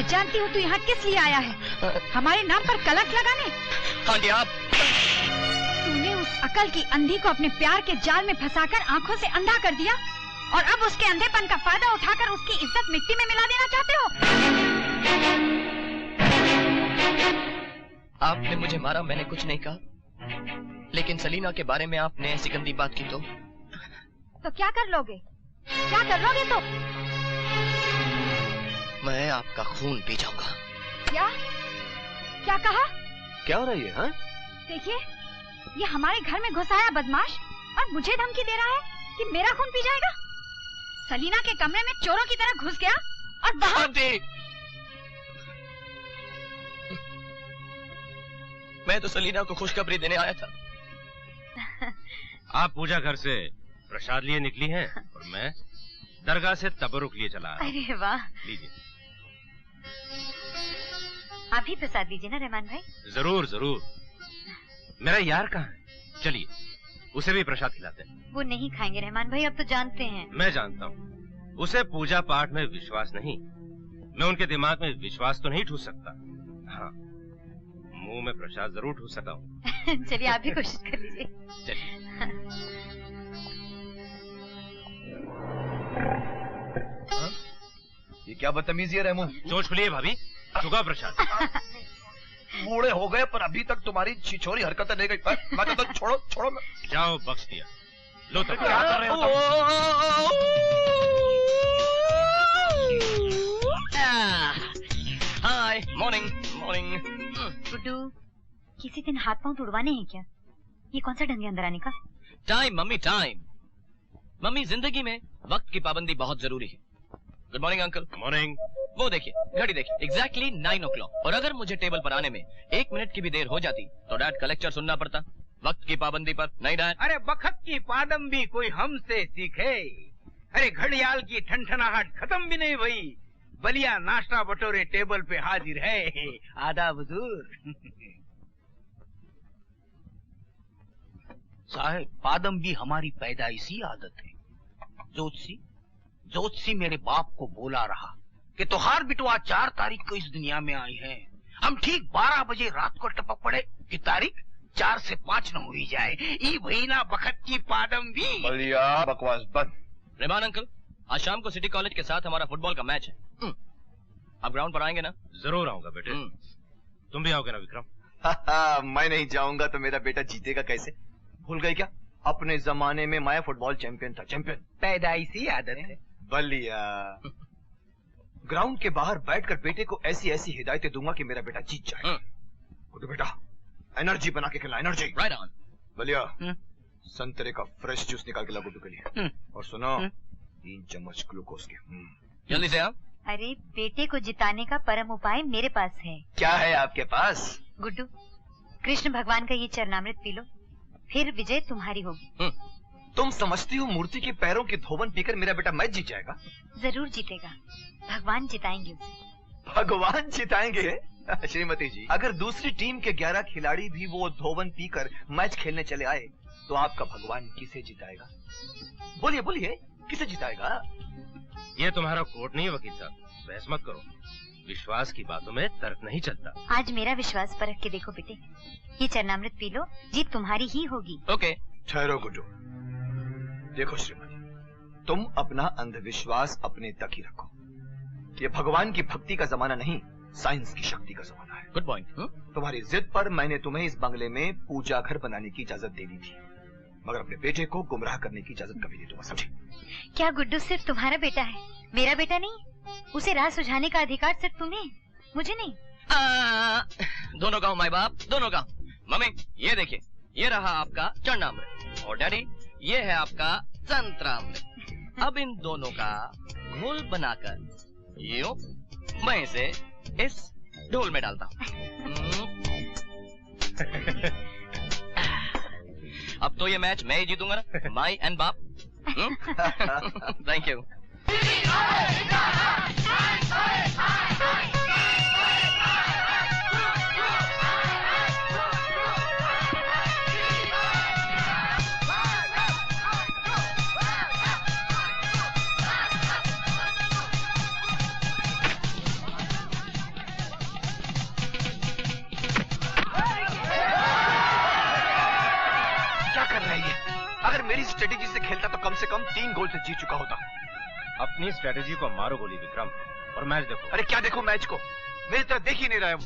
मैं जानती हूँ तू यहाँ किस लिए आया है, हमारे नाम पर कलंक लगाने। आंटी आप, तूने उस अकल की अंधी को अपने प्यार के जाल में फंसाकर आंखों से अंधा कर दिया और अब उसके अंधेपन का फायदा उठाकर उसकी इज्जत मिट्टी में मिला देना चाहते हो। आपने मुझे मारा, मैंने कुछ नहीं कहा, लेकिन सलीना के बारे में आपने ऐसी गंदी बात की तो क्या कर लोगे, क्या कर लोगे तो? मैं आपका खून पी जाऊंगा। क्या क्या कहा? क्या हो रहा है हाँ? देखिए, ये हमारे घर में घुस आया बदमाश और मुझे धमकी दे रहा है कि मेरा खून पी जाएगा। सलीना के कमरे में चोरों की तरह घुस गया और वहाँ मैं तो सलीना को खुशखबरी देने आया था। आप पूजा घर से प्रसाद लिए निकली हैं और मैं दरगाह से तबरुक लिए चला रहा हूं। अरे वाह, लीजिए। आप भी प्रसाद लीजिए ना रहमान भाई। जरूर जरूर। मेरा यार कहाँ है? चलिए उसे भी प्रसाद खिलाते हैं। वो नहीं खाएंगे रहमान भाई, अब तो जानते हैं। मैं जानता हूँ, उसे पूजा पाठ में विश्वास नहीं। मैं उनके दिमाग में विश्वास तो नहीं ठूस सकता, हाँ मुंह में प्रसाद जरूर ठूस सकता हूँ। चलिए आप भी कोशिश कर लीजिए। चलिए। ये क्या बदतमीजी है रहमू? चोंच खुली है भाभी, चुका प्रसाद। बूढ़े हो गए पर अभी तक तुम्हारी छिछोरी हरकतें नहीं गई। मैं तो छोड़ो छोड़ो। जाओ बख्श दिया। लो तो क्या कर रहे हो? हाय, मॉर्निंग मॉर्निंग। गुड्डू, किसी दिन हाथ पांव तुड़वाने हैं क्या? ये कौन सा ढंग है अंदर आने का? Time mummy time. मम्मी, जिंदगी में वक्त की पाबंदी बहुत जरूरी है। Good morning uncle. मॉर्निंग। वो देखिए, घड़ी देखिए, एग्जैक्टली 9 o'clock। और अगर मुझे टेबल पर आने में 1 मिनट की भी देर हो जाती तो डैड का लेक्चर सुनना पड़ता वक्त की पाबंदी पर। नहीं डैड? अरे वक्त की पाबंदी कोई हमसे सीखे। अरे घड़ियाल की ठनठनाहट खत्म भी नहीं हुई, बलिया नाश्ता बटोरे टेबल पे हाजिर है। आदाब हुजूर। साहब, पादम भी हमारी पैदाइशी आदत है। जोतसी मेरे बाप को बोला रहा कि तोहार बिटवा 4 तारीख को इस दुनिया में आई है। हम ठीक 12 बजे रात को टपक पड़े कि तारीख 4 से 5 न हुई जाए। ई भईना बखत की पादम भी। बलिया बकवास बंद। रहमान अंकल, आज शाम को सिटी कॉलेज के साथ हमारा फुटबॉल का मैच है। आप ग्राउंड पर आएंगे ना? जरूर आऊंगा बेटे। तुम भी आओगे ना विक्रम? मैं नहीं जाऊंगा तो मेरा बेटा जीतेगा कैसे? भूल गए क्या? अपने जमाने में मैं फुटबॉल चैंपियन था। चैंपियन पैदाइशी आदत है। बलिया, ग्राउंड के बाहर बैठकर बेटे को ऐसी ऐसी हिदायतें दूंगा कि मेरा बेटा जीत जाए। गुड्डू बेटा, एनर्जी बना के खिला, एनर्जी। Right on. बलिया, संतरे का फ्रेश जूस निकाल के ला गुड्डू के लिए। और सुनो, 3 चम्मच ग्लूकोज के। जल्दी से आप। अरे बेटे को जिताने का परम उपाय मेरे पास है। क्या है आपके पास? गुड्डू, कृष्ण भगवान का ये चरणामृत पी लो, फिर विजय तुम्हारी होगी। तुम समझती हो मूर्ति के पैरों की धोवन पीकर मेरा बेटा मैच जीत जाएगा? जरूर जीतेगा, भगवान जिताएंगे उसे। भगवान जिताएंगे? श्रीमती जी, अगर दूसरी टीम के 11 खिलाड़ी भी वो धोवन पीकर मैच खेलने चले आए तो आपका भगवान किसे जिताएगा? बोलिए बोलिए, किसे जिताएगा? ये तुम्हारा कोर्ट नहीं है वकील साहब, बहस मत करो। विश्वास की बातों में तर्क नहीं चलता। आज मेरा विश्वास परख के देखो बेटे, ये चरणामृत पी लो, जीत तुम्हारी ही होगी। ओके। ठहरो गुड्डू। देखो श्रीमती, तुम अपना अंधविश्वास अपने तक ही रखो। ये भगवान की भक्ति का जमाना नहीं, साइंस की शक्ति का जमाना है। Good point. तुम्हारी जिद पर मैंने तुम्हें इस बंगले में पूजा घर बनाने की इजाजत दे दी थी, मगर अपने बेटे को गुमराह करने की इजाजत कभी नहीं दूंगा, समझे? क्या गुड्डू सिर्फ तुम्हारा बेटा है, मेरा बेटा नहीं? उसे राह सुझाने का अधिकार सिर्फ तुम्हें, मुझे नहीं। दोनों का हूँ माई बाप, दोनों का। मम्मी ये देखिए, ये रहा आपका चरणामृत और डैडी ये है आपका संतरामृत। अब इन दोनों का घोल बनाकर यूं मैं इसे इस ढोल में डालता हूँ। अब तो ये मैच मैं ही जीतूंगा ना, माई एंड बाप। Thank you. अगर मेरी स्ट्रेटेजी से खेलता तो कम से कम 3 गोल से जीत चुका होता। अपनी स्ट्रेटेजी को मारो गोली विक्रम, और मैच देखो। अरे क्या देखो मैच को, मेरी तरह देख ही नहीं रहा है वो।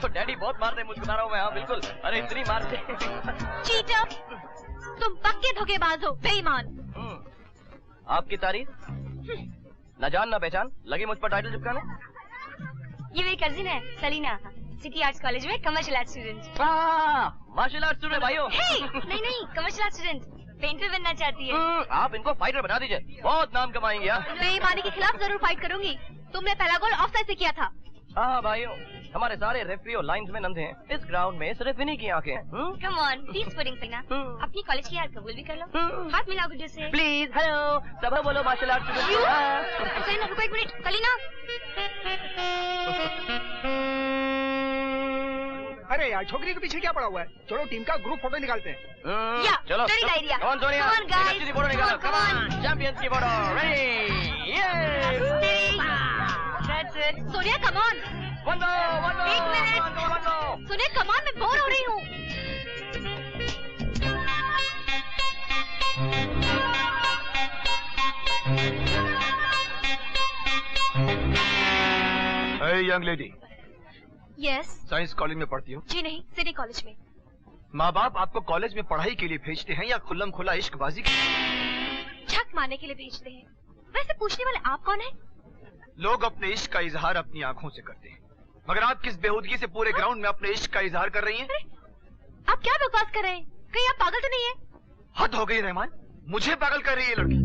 तो डैडी बहुत मारते, मुझको बता रहा हूँ मैं। हाँ बिल्कुल, अरे इतनी मारते। चीटर, तुम पक्के धोखेबाज हो, बेईमान। आपकी तारीफ, न जान न पहचान, लगी मुझ पर टाइटल चिपकाने। ये मेरी कजिन है सलीना, सिटी आर्ट्स कॉलेज में commercial art student. Martial art student भाइयों। नहीं कमर्शियल आर्ट स्टूडेंट, पेंटर बनना चाहती है। आप इनको फाइटर बना दीजिए, बहुत नाम कमाएंगे यार। बेईमानी के खिलाफ जरूर फाइट करूंगी। तुमने पहला गोल ऑफसाइड से किया था। हाँ भाइयों, हमारे सारे रेफरी और लाइन्स में नंदे हैं। इस ग्राउंड में सिर्फ इन्हीं की आंखें हैं। Come on, please pudding Salina, अपनी कॉलेज की यार कबूल भी कर लो। हाथ मिलाओ गुड्डू से। प्लीज। हेलो, सब बोलो मार्शल आर्ट स्टूडेंट। सलीना रुको एक मिनट। सलीना, अरे यार छोकरी के पीछे क्या पड़ा हुआ है? चलो टीम का ग्रुप फोटो निकालते हैं। या चलो great idea. Come on, Sonia. Come on, guys. अच्छी सी फोटो निकालो। Come on. चैंपियंस की photo ready. That's it. Sonia come on. One दो। एक मिनट। सोनिया कम ऑन, मैं बोर हो रही हूँ। Young lady, yes. Science college में पढ़ती हो? जी नहीं, सिटी कॉलेज में। माँ बाप आपको कॉलेज में पढ़ाई के लिए भेजते हैं या खुल्लम खुला इश्कबाजी के? छक मारने के लिए भेजते हैं। वैसे पूछने वाले आप कौन हैं? लोग अपने इश्क का इजहार अपनी आंखों से करते हैं, मगर आप किस बेहूदगी से पूरे ग्राउंड में अपने इश्क का इजहार कर रही हैं? आप क्या बकवास कर रहे हैं? कहीं आप पागल तो नहीं है? हद हो गई रहमान, मुझे पागल कर रही है लड़की।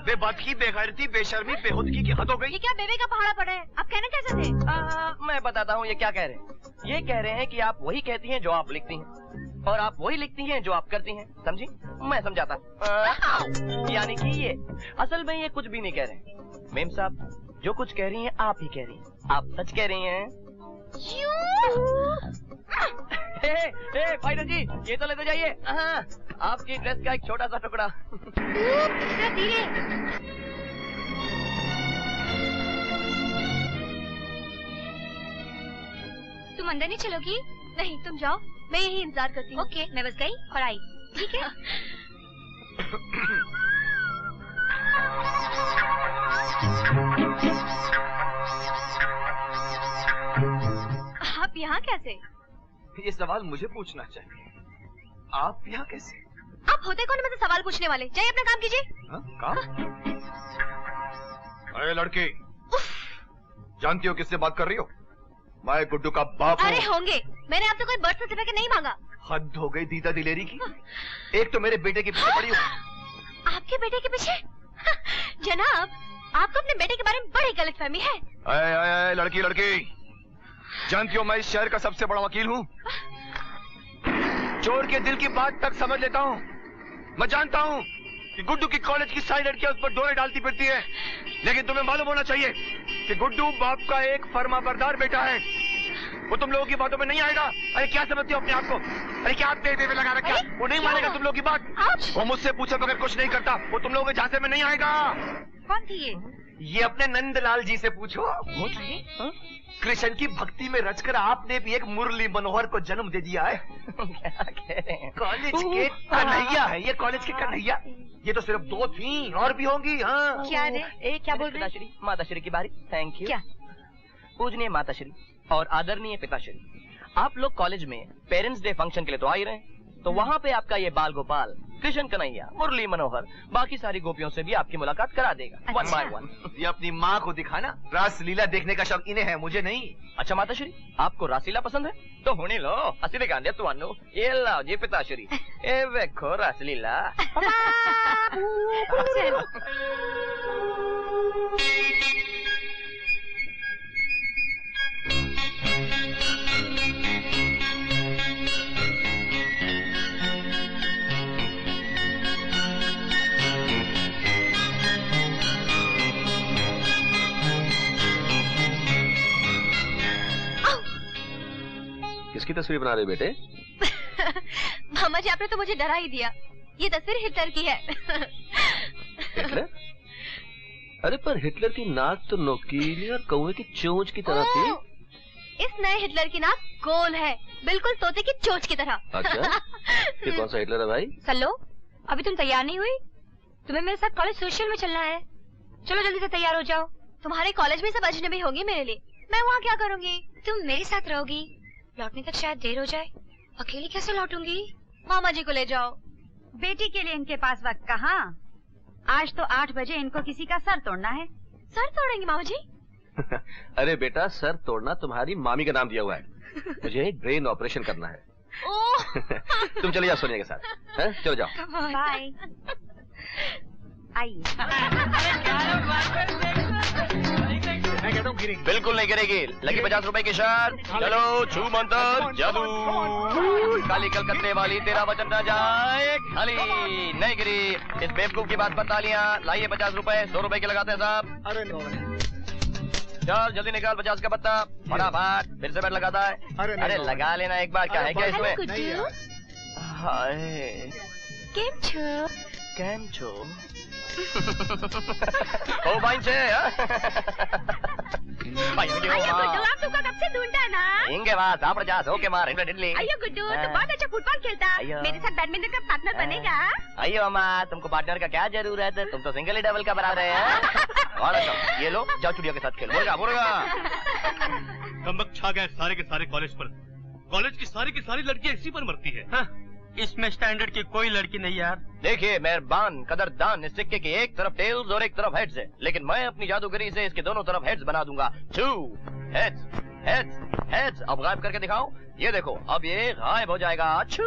बेबाकी, बेगैरती, बेशर्मी, बेहूदगी की हद हो गई। ये क्या बेबे का पहाड़ा पड़ा है? आप कहना कैसे थे? मैं बताता हूँ ये क्या कह रहे हैं। ये कह रहे हैं कि आप वही कहती हैं जो आप लिखती हैं, और आप वही लिखती हैं जो आप करती हैं। समझी? मैं समझाता। यानी कि ये असल में ये कुछ भी नहीं कह रहे। मेम साहब, जो कुछ कह रही हैं आप ही कह रही हैं। आप सच कह रही हैं। फाइटर जी, ये तो लेते जाइए। आपकी ड्रेस का एक छोटा सा टुकड़ा। धीरे। तुम अंदर नहीं चलोगी? नहीं, तुम जाओ, मैं यही इंतजार करती हूँ। ओके, मैं बस गई और आई। ठीक है। आप यहाँ कैसे? ये सवाल मुझे पूछना चाहिए, आप यहाँ कैसे? आप होते कौन मुझसे सवाल पूछने वाले? जाइए अपना काम कीजिए। काम? अरे लड़की, जानती हो किससे बात कर रही हो? मैं गुड्डू का बाप हूँ। अरे होंगे, मैंने आपसे कोई बर्थ सर्टिफिकेट नहीं मांगा। हद हो गई दीदा दिलेरी की। एक तो मेरे बेटे के पीछे पड़ी हो। आपके बेटे के पीछे? जनाब, आपको अपने बेटे के बारे में बड़ी गलतफहमी है। अरे लड़की लड़की, जानती हो मैं इस शहर का सबसे बड़ा वकील हूँ। चोर के दिल की बात तक समझ लेता हूँ। मैं जानता हूँ कि गुड्डू की कॉलेज की सारी लड़कियां उस पर डोरे डालती फिरती है, लेकिन तुम्हें मालूम होना चाहिए कि गुड्डू बाप का एक फर्माबरदार बेटा है। वो तुम लोगों की बातों में नहीं आएगा। अरे क्या समझती हो अपने आप को? अरे क्या आप दे लगा रखा? वो नहीं मानेगा तुम लोगों की बात। वो मुझसे पूछे बगैर कुछ नहीं करता। वो तुम लोगों के झांसे में नहीं आएगा। कौन थी ये? ये अपने नंदलाल जी से पूछो। कृष्ण की भक्ति में रचकर आपने भी एक मुरली मनोहर को जन्म दे दिया है। क्या कह रहे हैं? कॉलेज के कन्हैया है ये, कॉलेज के कन्हैया। ये तो सिर्फ 2 थी, और भी होंगी। हाँ क्या रे? क्या बोल रहे? पिताश्री, माताश्री की बारी। Thank you. क्या? पूजनीय माताश्री और आदरणीय पिताश्री, आप लोग कॉलेज में पेरेंट्स डे फंक्शन के लिए तो आ ही रहे हैं, तो वहाँ पे आपका ये बाल गोपाल, कृष्ण कन्हैया, मुरली मनोहर, बाकी सारी गोपियों से भी आपकी मुलाकात करा देगा। One by one. ये अपनी माँ को दिखाना, रासलीला देखने का शौक इन्हें है, मुझे नहीं। अच्छा माताश्री, आपको रासलीला पसंद है तो होने लो, असली दिखा दे तुहानू। ये लाओ जी पिताश्री, ए देखो रासलीला। किसकी तस्वीर बना रहे बेटे? मामा जी आपने तो मुझे डरा ही दिया। ये तस्वीर हिटलर की है। हिटलर? अरे पर हिटलर की नाक तो नोकीली और कौवे की चोंच की तरह थी। इस नए हिटलर की नाक गोल है, बिल्कुल तोते की चोंच की तरह। अच्छा, ये कौन सा हिटलर है भाई? सल्लो, अभी तुम तैयार नहीं हुई? तुम्हें मेरे साथ कॉलेज सोशल में चलना है। चलो जल्दी से तैयार हो जाओ। तुम्हारे कॉलेज में सब अजनबी होगी मेरे लिए, मैं वहाँ क्या करूँगी? तुम मेरे साथ रहोगी, लौटने तक शायद देर हो जाए। अकेली कैसे लौटूंगी? मामा जी को ले जाओ। बेटी के लिए इनके पास वक्त कहाँ? आज तो 8 बजे इनको किसी का सर तोड़ना है। सर तोड़ेंगे मामा जी? अरे बेटा, सर तोड़ना तुम्हारी मामी का नाम दिया हुआ है। मुझे एक ब्रेन ऑपरेशन करना है। तुम चले जाओ सोनिया के साथ। हैं? चलो जाओ। बाय। आइए। मैं कहता हूँ गिरेगी। बिल्कुल नहीं गिरेगी। लगी 50 रुपए की शर्त। चलो छू मंतर जादू। काली कलकत्ते वाली तेरा वचन न जाए खाली। नहीं गिरी। इस बेवकूफ की बात पर तालियां। लाइए 50 रुपए। 100 रुपए के लगाते हैं साहब। अरे नहीं। चल जल्दी निकाल 50 का पत्ता। फटाफट फिर से बैठ लगाता है। अरे लगा लेना एक बार। क्या है क्या इसमें? हाय केम छो? केम छो? ओ भाई से आप तुमको कब से ढूंढा ना? इंगे बात सापड़ जा सो के मार इडली। अयो गुड्डू, तो बहुत अच्छा फुटबॉल खेलता। मेरे साथ बैडमिंटन का पार्टनर बनेगा? अयो अम्मा, तुमको पार्टनर का क्या जरूरत है? तुम तो सिंगल ही डबल का बराबर है। और अच्छा, ये लो जाओ चुड़िया के साथ खेलो। मुर्गा मुर्गा। कमबख्त छा गए सारे के सारे कॉलेज पर। कॉलेज की सारी लड़कियां इसी पर मरती है। हाँ, इसमें स्टैंडर्ड की कोई लड़की नहीं यार। देखिए मेहरबान कदरदान, इस सिक्के की एक तरफ टेल्स और एक तरफ हेड्स है, लेकिन मैं अपनी जादूगरी से इसके दोनों तरफ हेड्स बना दूंगा। 2 हेड्स हेड्स हेड्स। अब गायब करके दिखाओ। ये देखो, अब ये गायब हो जाएगा। छू।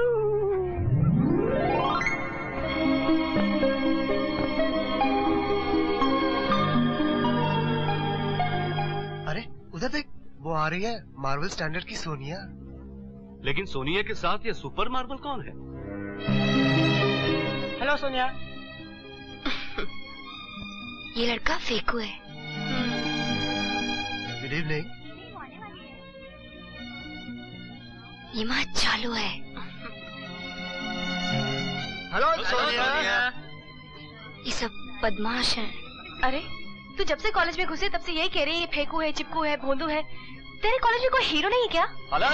अरे उधर देख, वो आ रही है मार्वल स्टैंडर्ड की सोनिया। लेकिन सोनिया के साथ ये सुपर मार्बल कौन है? हेलो सोनिया। ये लड़का फेकू है। Good evening. ये माँ चालू है। हेलो सोनिया। ये सब बदमाश हैं। अरे तू जब से कॉलेज में घुसे तब से यही कह रही है, ये फेकू है, चिपकू है, भोंदू है। तेरे कॉलेज में कोई हीरो नहीं है क्या? हेलो,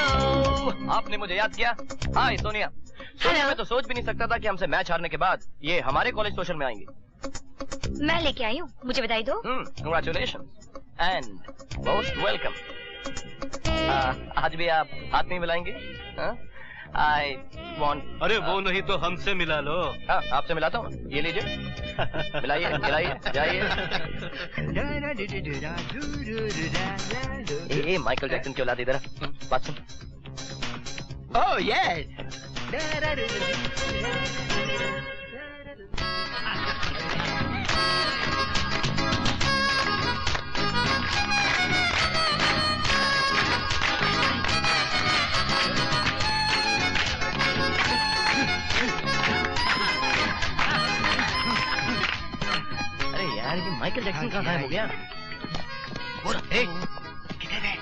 आपने मुझे याद किया? हाय सोनिया। सोनिया, मैं तो सोच भी नहीं सकता था कि हमसे मैच हारने के बाद ये हमारे कॉलेज सोशल में आएंगे। मैं लेके आई हूँ, मुझे बधाई दो। Congratulations and most welcome. आज भी आप हाथ नहीं मिलाएंगे? I want. अरे वो नहीं तो हमसे मिला लो। हाँ, आपसे मिलाता हूँ। ये लीजिए, मिलाइए मिलाइए जाइए। ए माइकल जैक्सन की औलाद इधर बात सुन। Oh yes. यार ये माइकल जैक्सन कहाँ गायब हो गया? किधर है?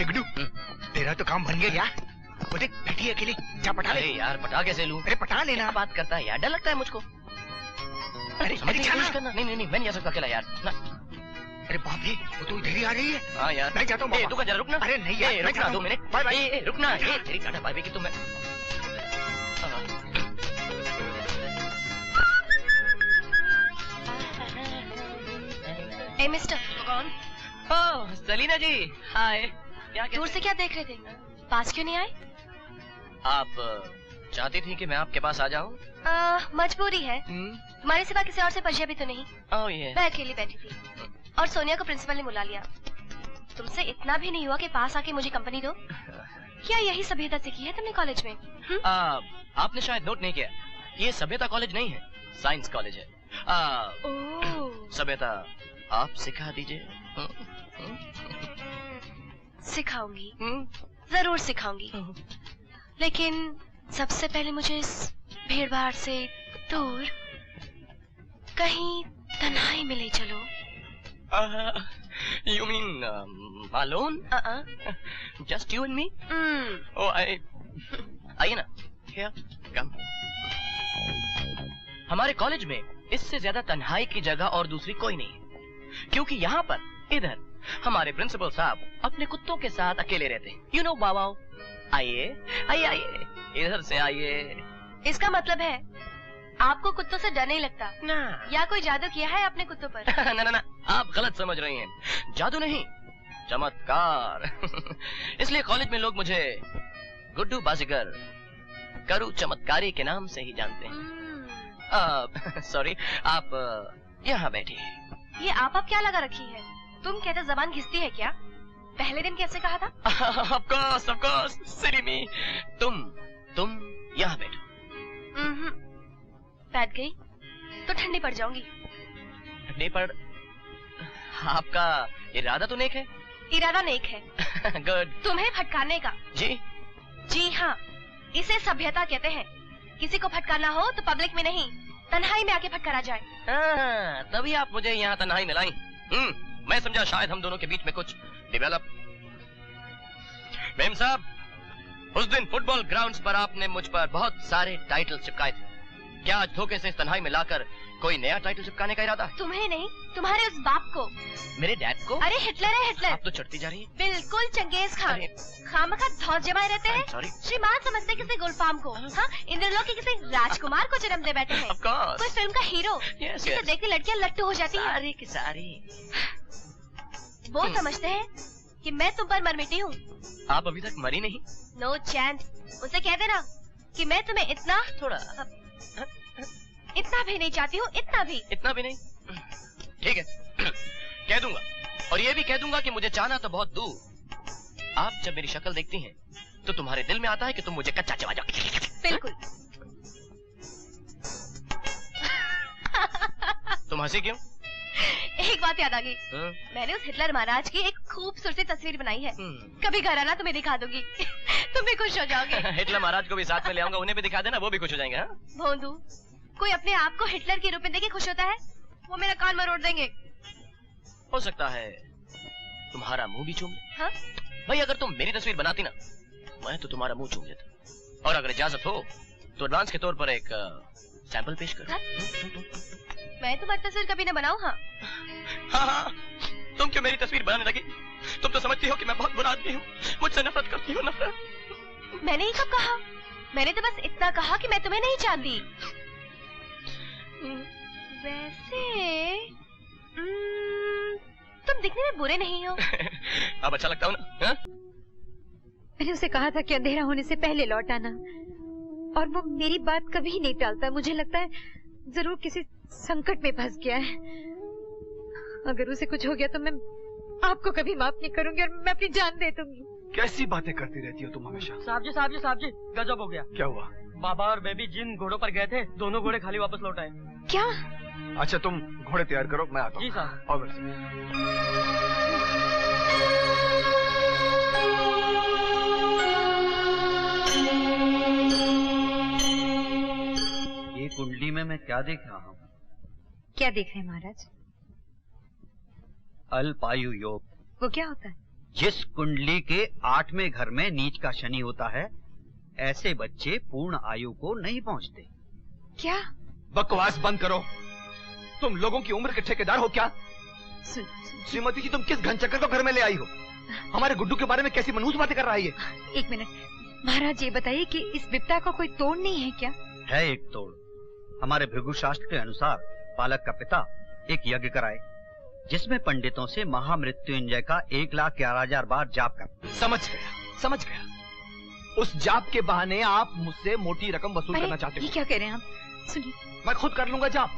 गुड्डू, तेरा तो काम बन गया यार। वो देख बैठी है अकेली, जा पटा ले। यार पटा कैसे लूं? अरे पटा लेना। बात करता है यार, डर लगता है मुझको। समझने की कोशिश करना। नहीं नहीं नहीं, मैं नहीं जा सकता अकेला यार ना। अरे बाप रे, वो तो इधर ही आ रही है। हाँ यार, मैं जाता हूँ। तू जरा रुकना। अरे नहीं यार, रुकना 2 मिनट। Bye bye. रुकना, तेरी टाटा बाय बाय की। तो मैं ए मिस्टर। कौन? ओह सलीना जी, हाय। क्या दूर से क्या देख रहे थे? पास क्यों नहीं आए? आप चाहती थी कि मैं आपके पास आ जाऊं? मजबूरी है। तुम्हारे सिवा किसी और से परिचय भी तो नहीं। ओह ये। मैं अकेली बैठी थी और सोनिया को प्रिंसिपल ने बुला लिया। तुमसे इतना भी नहीं हुआ कि पास आके मुझे कंपनी दो? क्या यही सभ्यता सीखी है तुमने कॉलेज में? आपने शायद नोट नहीं किया, ये सभ्यता कॉलेज नहीं है, साइंस कॉलेज है। सभ्यता आप सिखा दीजिए। सिखाऊंगी, जरूर सिखाऊंगी, लेकिन सबसे पहले मुझे इस भीड़ भाड़ से दूर कहीं तन्हाई में ले चलो। You mean alone? Just you and me? Oh, आइए ना, here, come. हमारे कॉलेज में इससे ज्यादा तन्हाई की जगह और दूसरी कोई नहीं है, क्योंकि यहाँ पर इधर हमारे प्रिंसिपल साहब अपने कुत्तों के साथ अकेले रहते हैं। You know बाबाओ, आइए आइए आइए, इधर से आइए। इसका मतलब है आपको कुत्तों से डर नहीं लगता ना, या कोई जादू किया है अपने कुत्तों पर? ना ना ना, आप गलत समझ रही हैं। जादू नहीं, चमत्कार। इसलिए कॉलेज में लोग मुझे गुड्डू बाजीगर, करू चमत्कारी के नाम से ही जानते हैं। सॉरी, आप यहाँ बैठिए। ये आप क्या लगा रखी है? तुम कहते जबान घिसती है क्या? पहले दिन कैसे कहा था? Of course, silly me. तुम यहाँ बैठो। बैठ गई तो ठंडी पड़ जाऊंगी। ठंडी पड़? आपका इरादा तो नेक है। इरादा नेक है। गुड। तुम्हें फटकारने का। जी हाँ, इसे सभ्यता कहते हैं। किसी को फटकारना हो तो पब्लिक में नहीं, तन्हाई में आके फटकारा जाए। तभी आप मुझे यहाँ तन्हाई में लाई। मैं समझा शायद हम दोनों के बीच में कुछ डेवलप। मेम साहब, उस दिन फुटबॉल ग्राउंड्स पर आपने मुझ पर बहुत सारे टाइटल चिपकाए थे। क्या आज धोखे से इस तन्हाई में लाकर कोई नया टाइटल चिपकाने का इरादा है? तुम्हें नहीं, तुम्हारे उस बाप को। मेरे डैड को? अरे हिटलर है, हिटलर। आप तो चढ़ती जा रही है। बिल्कुल चंगेज खान। खामखा धौस जमाए रहते हैं। श्रीमान समझते किसी गुलफाम को। हाँ, इंद्रलोक के किसी राजकुमार को जन्म दे बैठे हैं। कोई फिल्म का हीरो जिसे देखते लड़कियां लट्टू हो जाती हैं। सारी की सारी। वो समझते हैं कि मैं तुम पर मर मिटी हूँ। आप अभी तक मरी नहीं? No chance. उसे कह देना कि मैं तुम्हें इतना भी नहीं चाहती हूँ, इतना भी नहीं। ठीक है, कह दूंगा। और ये भी कह दूंगा कि मुझे चाहना तो बहुत दूर। आप जब मेरी शक्ल देखती हैं तो तुम्हारे दिल में आता है कि तुम मुझे कच्चा चबा जाओ। बिल्कुल। तुम हंसी क्यों? एक बात याद आ गई। मैंने उस हिटलर महाराज की एक खूबसूरत तस्वीर बनाई है। कभी घर आना तुम्हें दिखा दूंगी। तुम भी खुश हो जाओगे। हिटलर महाराज को भी साथ में ले आऊंगा, उन्हें भी दिखा देना, वो भी खुश हो जाएंगे। भोंदू, कोई अपने आप को हिटलर के रूप में देखे खुश होता है? वो मेरा कान मरोड़ देंगे। हो सकता है तुम्हारा मुंह भी चूम ले। हाँ? भाई अगर तुम मेरी तस्वीर बनाती ना, मैं तो तुम्हारा मुंह चूम लेता। और अगर इजाजत हो तो एडवांस के तौर पर एक सैंपल पेश करो। मैं तुम्हारी तस्वीर कभी न बनाऊं। हाँ, तुम क्यों मेरी तस्वीर बनाने लगी? तुम तो समझती हो कि मैं बहुत बुरा आदमी हूँ, मुझसे नफरत करती हो। नफरत? मैंने ही कब कहा? मैंने तो बस इतना कहा कि मैं तुम्हें नहीं चाहती। वैसे तुम दिखने में बुरे नहीं हो। अब अच्छा लगता हूँ ना? हा? मैंने उसे कहा था कि अंधेरा होने से पहले लौट आना, और वो मेरी बात कभी नहीं टालता। मुझे लगता है जरूर किसी संकट में फंस गया है। अगर उसे कुछ हो गया तो मैं आपको कभी माफ नहीं करूंगी और मैं अपनी जान दे दूंगी। कैसी बातें करती रहती हो तुम हमेशा? साहब जी, गजब हो गया। क्या हुआ? बाबा और बेबी जिन घोड़ों पर गए थे, दोनों घोड़े खाली वापस लौट आए। क्या? अच्छा, तुम घोड़े तैयार करो, मैं आता हूँ। जी साहब। और ये कुंडली में मैं क्या देख रहा हूँ? क्या देख रहे हैं महाराज? अल्पायु योग। वो क्या होता है? जिस कुंडली के 8वें घर में नीच का शनि होता है, ऐसे बच्चे पूर्ण आयु को नहीं पहुँचते। क्या? बकवास बंद करो। तुम लोगों की उम्र के ठेकेदार हो क्या? श्रीमती जी, तुम किस घनचक्कर को घर में ले आई हो? हमारे गुड्डू के बारे में कैसी मनहूस बातें कर रहा है ये? एक मिनट महाराज, ये बताइए कि इस विपदा का कोई तोड़ नहीं है क्या? है एक तोड़। हमारे भृगु शास्त्र के अनुसार बालक का पिता एक यज्ञ कराए जिसमें पंडितों से महामृत्युंजय का 1,11,000 बार जाप कर। समझ गया। उस जाप के बहाने आप मुझसे मोटी रकम वसूल करना चाहते हो? ये क्या कह रहे हैं आप? सुनिए, मैं खुद कर लूंगा जाप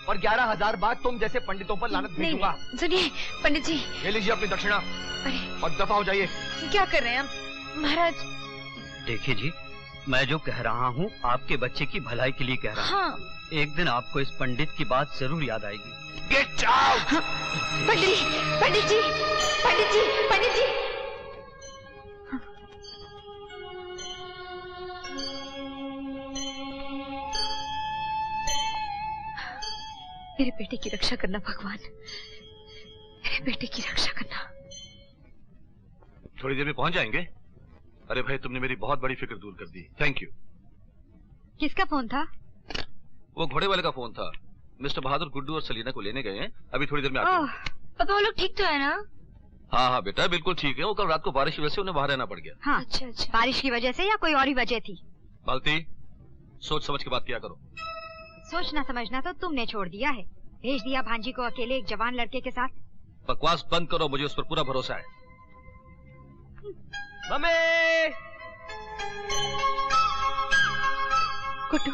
और 11,000 बार तुम जैसे पंडितों पर लानत भेजूंगा। सुनिए पंडित जी, ले लीजिए अपनी दक्षिणा और दफा हो जाइए। क्या कर रहे हैं आप महाराज? देखिए जी, मैं जो कह रहा हूँ आपके बच्चे की भलाई के लिए कह रहा हूँ। हाँ। एक दिन आपको इस पंडित की बात जरूर याद आएगी। Get out! पंडित जी। मेरे बेटे की रक्षा करना भगवान, मेरे बेटे की रक्षा करना। थोड़ी देर में पहुंच जाएंगे। अरे भाई, तुमने मेरी बहुत बड़ी फिक्र दूर कर दी, थैंक यू। किसका फोन था? वो घोड़े वाले का फोन था। मिस्टर बहादुर गुड्डू और सलीना को लेने गए हैं, अभी थोड़ी देर में आते हैं। पापा वो लोग ठीक तो है ना? हाँ बेटा, बिल्कुल ठीक है। वो कल रात को बारिश की वजह से उन्हें बाहर रहना पड़ गया। हाँ। अच्छा। बारिश की वजह से या कोई और ही वजह थी? मालती, सोच समझ के बात किया करो। सोचना समझना तो तुमने छोड़ दिया है। भेज दिया भांजी को अकेले एक जवान लड़के के साथ। बकवास बंद करो, मुझे उस पर पूरा भरोसा है। Mummy! Guddu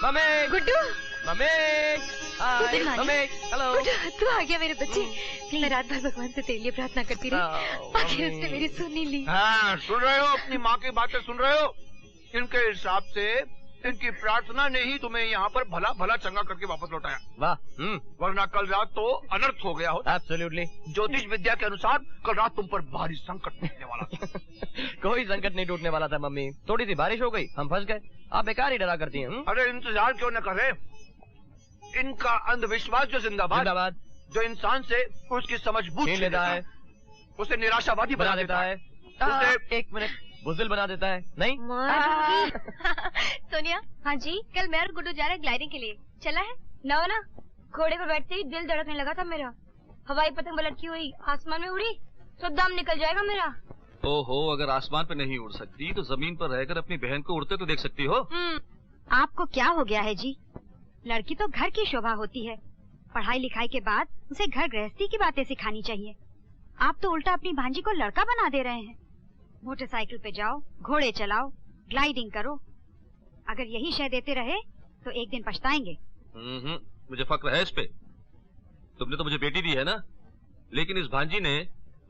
mummy! Guddu! Mummy! Hi mummy! Hello! तू आ गया मेरे बच्चे। मैं रात भर भगवान से तेरे लिए प्रार्थना करती रही, आखिर उसने मेरी सुन ही ली। हाँ, सुन रहे हो? अपनी माँ की बातें सुन रहे हो? इनके हिसाब से इनकी प्रार्थना ने ही तुम्हें यहाँ पर भला भला चंगा करके वापस लौटाया। वाह! वरना कल रात तो अनर्थ हो गया हो। एब्सोल्युटली। ज्योतिष विद्या के अनुसार कल रात तुम पर भारी संकट टूटने वाला था। कोई संकट नहीं टूटने वाला था मम्मी, थोड़ी सी बारिश हो गई, हम फंस गए। आप बेकार ही डरा करती हैं। अरे इंतजार क्यों न करे? इनका अंधविश्वास जो जिंदाबाद, जो इंसान से उसकी समझ बूझ लेता है, उसे निराशावादी बना देता है, उसे एक मिनट बुज़दिल बना देता है। नहीं सोनिया। हाँ जी, कल मैं और गुड्डू जा रहे हैं ग्लाइडिंग के लिए, चला है? ना घोड़े पर बैठते ही दिल धड़कने लगा था मेरा। हवाई पतंग लटकी हुई आसमान में उड़ी तो दम निकल जाएगा मेरा। ओहो, अगर आसमान पे नहीं उड़ सकती तो जमीन पर रहकर अपनी बहन को उड़ते तो देख सकती हो। आपको क्या हो गया है जी? लड़की तो घर की शोभा होती है। पढ़ाई लिखाई के बाद उसे घर गृहस्थी की बातें सिखानी चाहिए। आप तो उल्टा अपनी भांजी को लड़का बना दे रहे हैं। मोटरसाइकिल पे जाओ, घोड़े चलाओ, ग्लाइडिंग करो। अगर यही शय देते रहे तो एक दिन पछताएंगे। मुझे फक्र है इस पे। तुमने तो मुझे बेटी दी है ना, लेकिन इस भांजी ने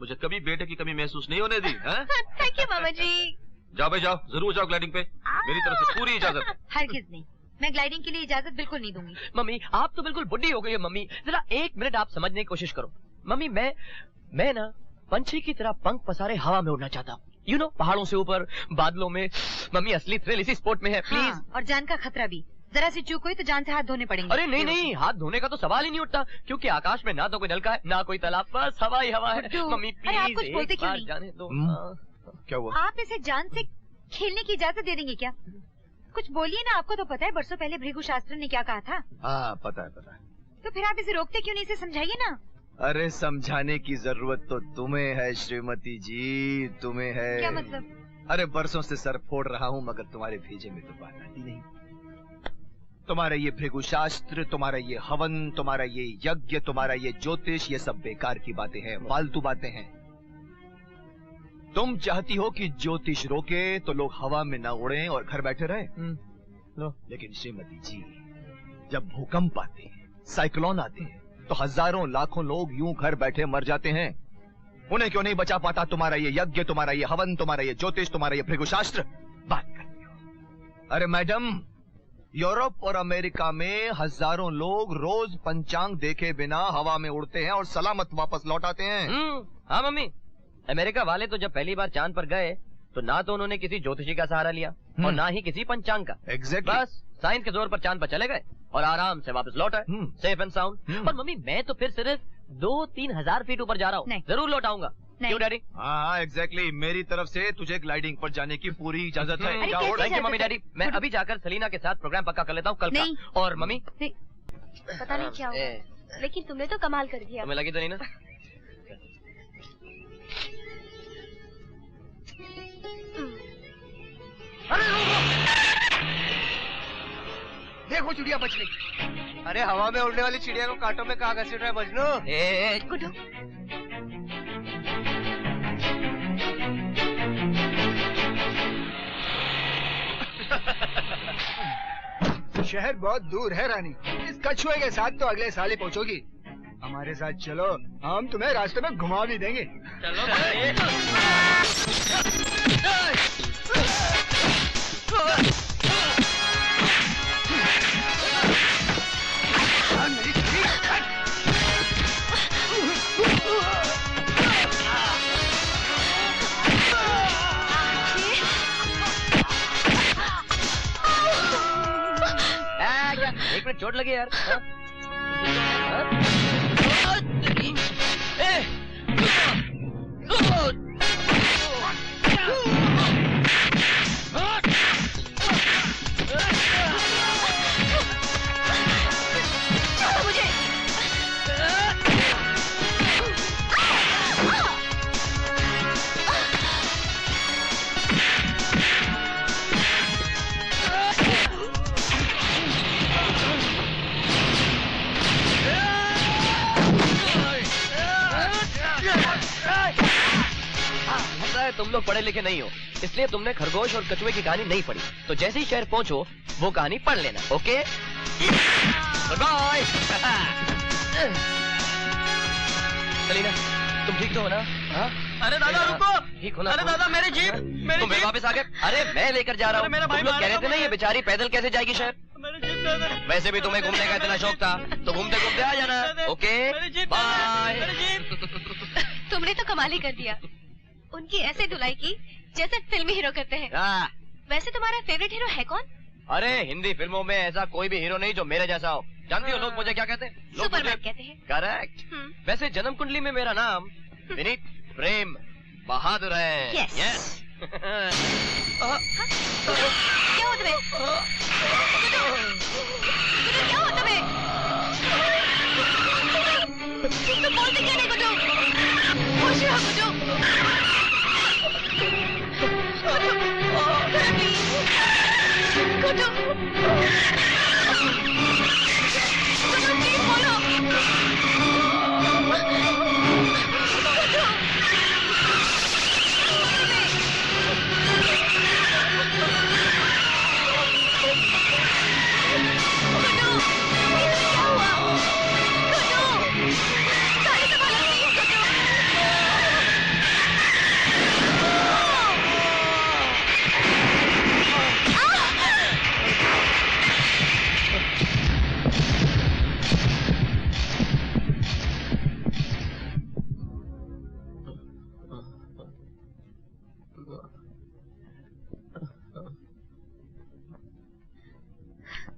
मुझे कभी बेटे की कमी महसूस नहीं होने दी। थैंक यू मामा जी। जाओ भाई जाओ, जरूर जाओ ग्लाइडिंग पे, मेरी तरफ से पूरी इजाजत। हरगिज नहीं, मैं ग्लाइडिंग के लिए इजाजत बिल्कुल नहीं दूंगी। मम्मी, आप तो बिल्कुल बुढ़ी हो गई है मम्मी। जरा एक मिनट आप समझने की कोशिश करो। मम्मी, मैं ना पंछी की तरह पंख पसारे हवा में उड़ना चाहता हूँ। यू नो, पहाड़ों से ऊपर, बादलों में। मम्मी, असली थ्रिल इसी स्पोर्ट में है, प्लीज। हाँ, और जान का खतरा भी। जरा सी चूक हुई तो जान से हाथ धोने पड़ेंगे। अरे नहीं, हाथ धोने का तो सवाल ही नहीं उठता, क्योंकि आकाश में ना तो कोई नलका है, ना कोई तालाब, बस हवा ही हवा है। मम्मी प्लीज, आप कुछ बोलते क्यों नहीं? जाने दो। क्या हुआ? आप इसे जान से खेलने की इजाजत दे देंगे क्या? कुछ बोलिए ना। आपको तो पता है बरसों पहले भृगु शास्त्र ने क्या कहा था। हाँ, पता है। तो फिर आप इसे रोकते क्यों नहीं? इसे समझाइए ना। अरे समझाने की जरूरत तो तुम्हें है श्रीमती जी, तुम्हें है। क्या मतलब? अरे बरसों से सर फोड़ रहा हूँ मगर तुम्हारे भेजे में तो बात आती नहीं। तुम्हारा ये भृगु शास्त्र, तुम्हारा ये हवन, तुम्हारा ये यज्ञ, तुम्हारा ये ज्योतिष, ये सब बेकार की बातें हैं, फालतू बातें हैं। तुम चाहती हो कि ज्योतिष रोके तो लोग हवा में ना उड़ें और घर बैठे रहें। लेकिन श्रीमती जी, जब भूकंप आते हैं, साइक्लोन आते हैं, तो हजारों लाखों लोग यूं घर बैठे मर जाते हैं। उन्हें क्यों नहीं बचा पाता तुम्हारा ये यज्ञ, तुम्हारा ये हवन, तुम्हारा ये ज्योतिष, तुम्हारा ये भृगु शास्त्र? बात करती हो। अरे मैडम, यूरोप और अमेरिका में हजारों लोग रोज पंचांग देखे बिना हवा में उड़ते हैं और सलामत वापस लौट आते हैं। हाँ मम्मी, अमेरिका वाले तो जब पहली बार चांद पर गए तो ना तो उन्होंने किसी ज्योतिषी का सहारा लिया और ना ही किसी पंचांग का। एग्जैक्टली। बस साइंस के जोर पर चांद पर चले गए और आराम से वापस लौट आए, सेफ एंड साउंड। और मम्मी, मैं तो फिर सिर्फ 2-3 हजार फीट ऊपर जा रहा हूँ, जरूर लौट आऊंगा। क्यों डैडी? हाँ एग्जैक्टली, मेरी तरफ से तुझे ग्लाइडिंग पर जाने की पूरी इजाजत है। Thank you mummy daddy. मैं अभी जाकर सलीना के साथ प्रोग्राम पक्का कर लेता हूँ कल का। और मम्मी पता नहीं क्या हुआ, लेकिन तुमने तो कमाल कर दिया। तुम्हें लगी तो नहीं ना? देखो चिड़िया बच गई। अरे हवा में उड़ने वाली चिड़िया को कांटों में कहाँ घसीट रहा है बजनू? गुड्डू, शहर बहुत दूर है रानी, इस कछुए के साथ तो अगले साल ही पहुंचोगी। हमारे साथ चलो, हम तुम्हें रास्ते में घुमा भी देंगे। चलो एक मिनट, चोट लगी यार। तुम लोग पढ़े लिखे नहीं हो, इसलिए तुमने खरगोश और कछुए की कहानी नहीं पढ़ी। तो जैसे ही शहर पहुंचो वो कहानी पढ़ लेना, ओके? बाय। सलीना, तुम ठीक तो हो ना? हाँ? अरे दादा रुको! ठीक हो ना? अरे दादा मेरी जीप! तुम फिर वापस आ गए? अरे मैं लेकर जा रहा हूँ। तुम लोग कह रहे थे ना ये बेचारी पैदल कैसे जाएगी शहर? वैसे भी तुम्हें घूमने का इतना शौक था तो घूमते घूमते आ जाना, ओके? बाय। तुमने तो कमाल ही कर दिया। उनकी ऐसे धुलाई की जैसे फिल्मी हीरो करते हैं। वैसे तुम्हारा फेवरेट हीरो है कौन? अरे हिंदी फिल्मों में ऐसा कोई भी हीरो नहीं जो मेरे जैसा हो। जानती हो लोग मुझे क्या कहते हैं? सुपरमैन कहते हैं। करेक्ट। वैसे जन्म कुंडली में मेरा नाम विनीत प्रेम बहादुर है। यस। क्या हो तुम्हें? क्या हो तुम्हें? तुम बोलते क्यों नहीं गुड्डू? खुश रहो गुड्डू। गुड्डू, प्लीज बोलो।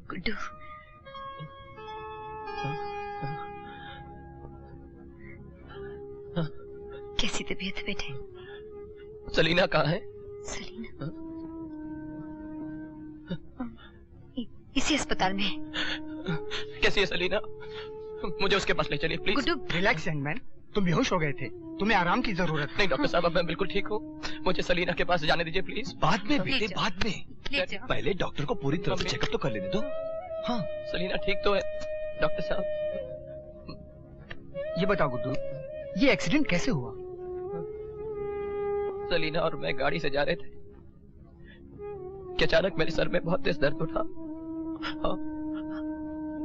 गुड्डू, कैसी तबीयत है बेटे? सलीना कहाँ है? सलीना इसी अस्पताल में। कैसी है सलीना? मुझे उसके पास ले चलिए please. Guddu, relax young man, तुम बेहोश हो गए थे, तुम्हें आराम की जरूरत है। नहीं डॉक्टर साहब, अब मैं बिल्कुल ठीक हूँ, मुझे सलीना के पास जाने दीजिए प्लीज। बाद में बेटे, बाद में। पहले डॉक्टर को पूरी तरह से चेकअप तो कर लेने दो। हाँ, सलीना ठीक तो है डॉक्टर साहब। ये बताओ गुड्डू, ये एक्सीडेंट कैसे हुआ? सलीना और मैं गाड़ी से जा रहे थे कि अचानक मेरे सर में बहुत तेज दर्द उठा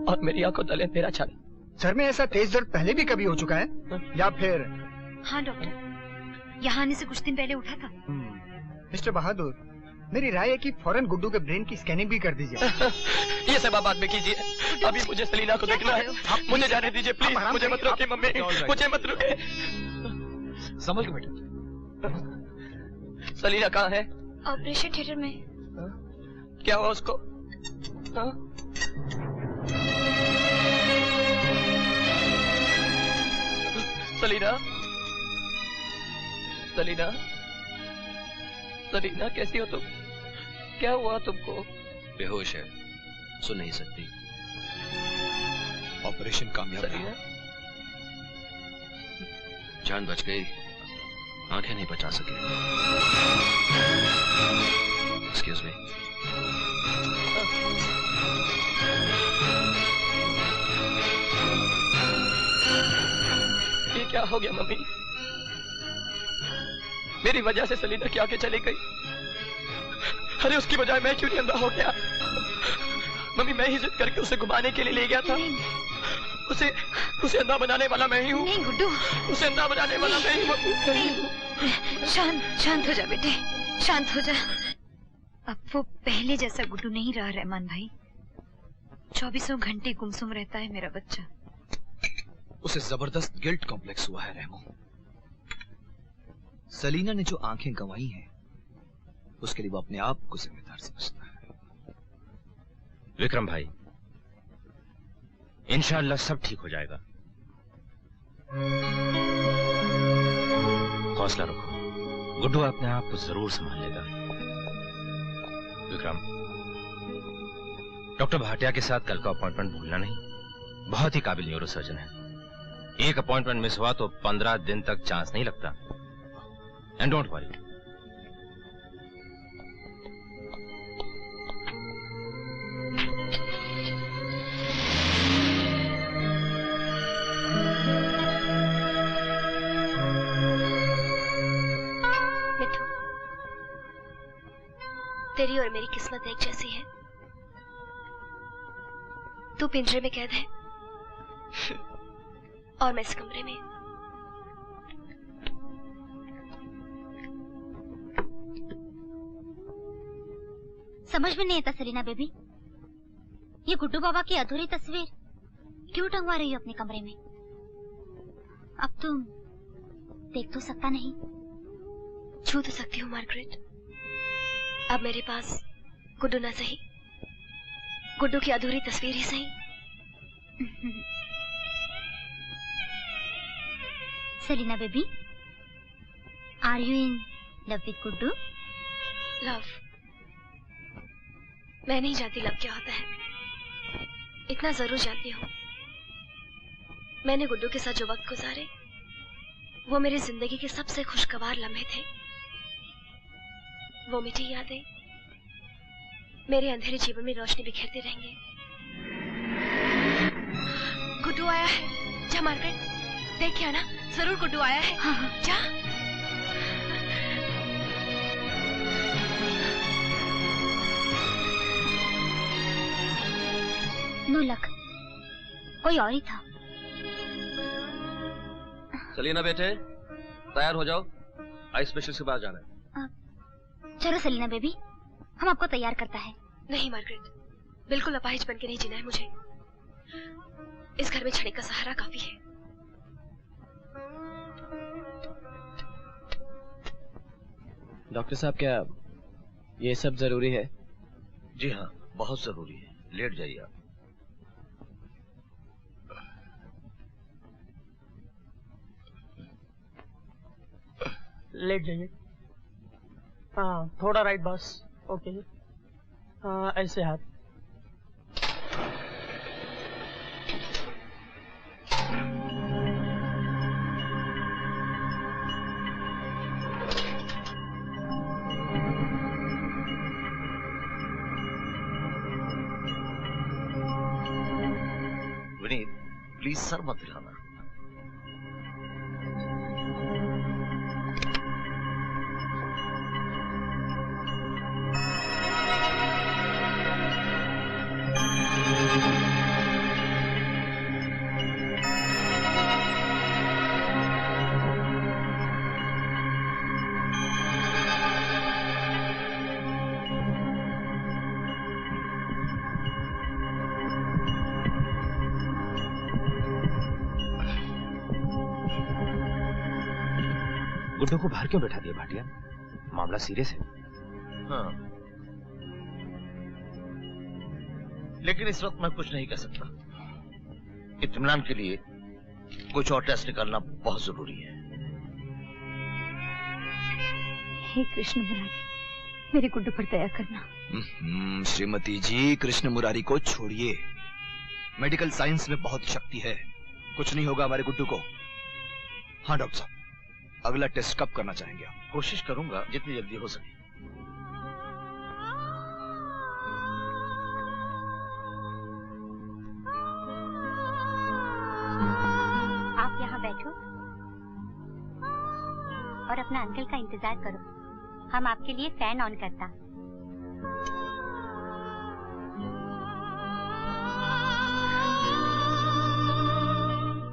और मेरी आंखों तले अंधेरा छा गया। सर में ऐसा तेज दर्द पहले भी कभी हो चुका है या फिर? हाँ डॉक्टर, यहाँ आने से कुछ दिन पहले उठा था। मिस्टर बहादुर, मेरी राय है कि फौरन गुड्डू के ब्रेन की स्कैनिंग भी कर दीजिए। ये सब आप बाद में कीजिए, अभी मुझे सलीना को देखना है। मुझे जाने दीजिए प्लीज, मुझे मत रोकिए मम्मी, मुझे मत रोके। संभल के बेटा। सलीना कहाँ है? ऑपरेशन थिएटर में। क्या हुआ उसको? सलीना, सलीना, सलीना कैसी हो तुम? क्या हुआ तुमको? बेहोश है, सुन नहीं सकती। ऑपरेशन कामयाब रहा। जान बच गई, आंखें नहीं बचा सके। Excuse me. ये क्या हो गया मम्मी? मेरी वजह से सलीना की आंखें चली गई। अरे उसकी बजाय मैं क्यों नहीं अंधा हो गया? मम्मी मैं ही जिद करके उसे घुमाने के लिए ले गया था। उसे अंधा बनाने वाला मैं ही हूँ। नहीं गुड्डू, उसे अंधा बनाने वाला मैं ही हूँ। शांत हो जा बेटे, शांत हो जा। अब वो पहले जैसा गुड्डू नहीं रहा रहमान भाई। 24 घंटे गुमसुम रहता है मेरा बच्चा। उसे जबरदस्त गिल्ट कॉम्प्लेक्स हुआ है रहमो। सलीना ने जो आंखें गंवाई हैं, उसके लिए वो अपने आप को जिम्मेदार समझता है। विक्रम भाई, इंशाअल्लाह सब ठीक हो जाएगा। हौसला रखो, गुड्डू अपने आप को जरूर संभाल लेगा। विक्रम, डॉक्टर भाटिया के साथ कल का अपॉइंटमेंट भूलना नहीं। बहुत ही काबिल न्यूरोसर्जन है। एक अपॉइंटमेंट मिस हुआ तो 15 दिन तक चांस नहीं लगता। And don't worry. मिठू, तेरी और मेरी किस्मत एक जैसी है। तू पिंजरे में कैद है और मैं इस कमरे में। समझ में नहीं आता सलीना बेबी, ये गुड्डू बाबा की अधूरी तस्वीर क्यों टंगवा रही हो अपने कमरे में? अब तुम देख तो सकता नहीं? छू तो सकती हूँ मार्गरेट। अब मेरे पास गुड्डू ना सही, गुड्डू की अधूरी तस्वीर ही सही। Salina baby, are you in love with Guddu? Love? मैं नहीं जानती लव क्या होता है। इतना जरूर जानती हूँ, मैंने गुड्डू के साथ जो वक्त गुजारे वो मेरी जिंदगी के सबसे खुशगवार लम्हे थे। वो मीठी यादें मेरे अंधेरे जीवन में रोशनी बिखेरते रहेंगे। गुड्डू आया है। जा मार्गरेट, देख क्या ना, जरूर गुड्डू आया है। हाँ। जा। नो लक, कोई और ही था। चलिए ना बेटे, तैयार हो जाओ, आई स्पेशलिस्ट के पास जाना है। चलो सलीना बेबी, हम आपको तैयार करता है। नहीं मार्गरेट, बिल्कुल अपाहिज बन के नहीं जीना है मुझे। इस घर में क्षणिक का सहारा काफी है। डॉक्टर साहब, क्या ये सब जरूरी है? जी हाँ, बहुत जरूरी है। लेट जाइए आप। लेट जाइए। हाँ, थोड़ा राइट बस। ओके। हाँ, ऐसे हाथ। विनीत, प्लीज सर मत हिलाना। गुड्डू को बाहर क्यों बैठा दिया भाटिया? मामला सीरियस है। हाँ, लेकिन इस वक्त मैं कुछ नहीं कह सकता। इत्मीनान के लिए कुछ और टेस्ट निकालना बहुत जरूरी है। हे कृष्ण मुरारी, मेरे गुड्डू पर दया करना। श्रीमती जी, कृष्ण मुरारी को छोड़िए। मेडिकल साइंस में बहुत शक्ति है, कुछ नहीं होगा हमारे गुड्डू को। हाँ डॉक्टर साहब, अगला टेस्ट कब करना चाहेंगे आप? कोशिश करूंगा जितनी जल्दी हो सके। आप यहाँ बैठो और अपना अंकल का इंतजार करो, हम आपके लिए फैन ऑन करता।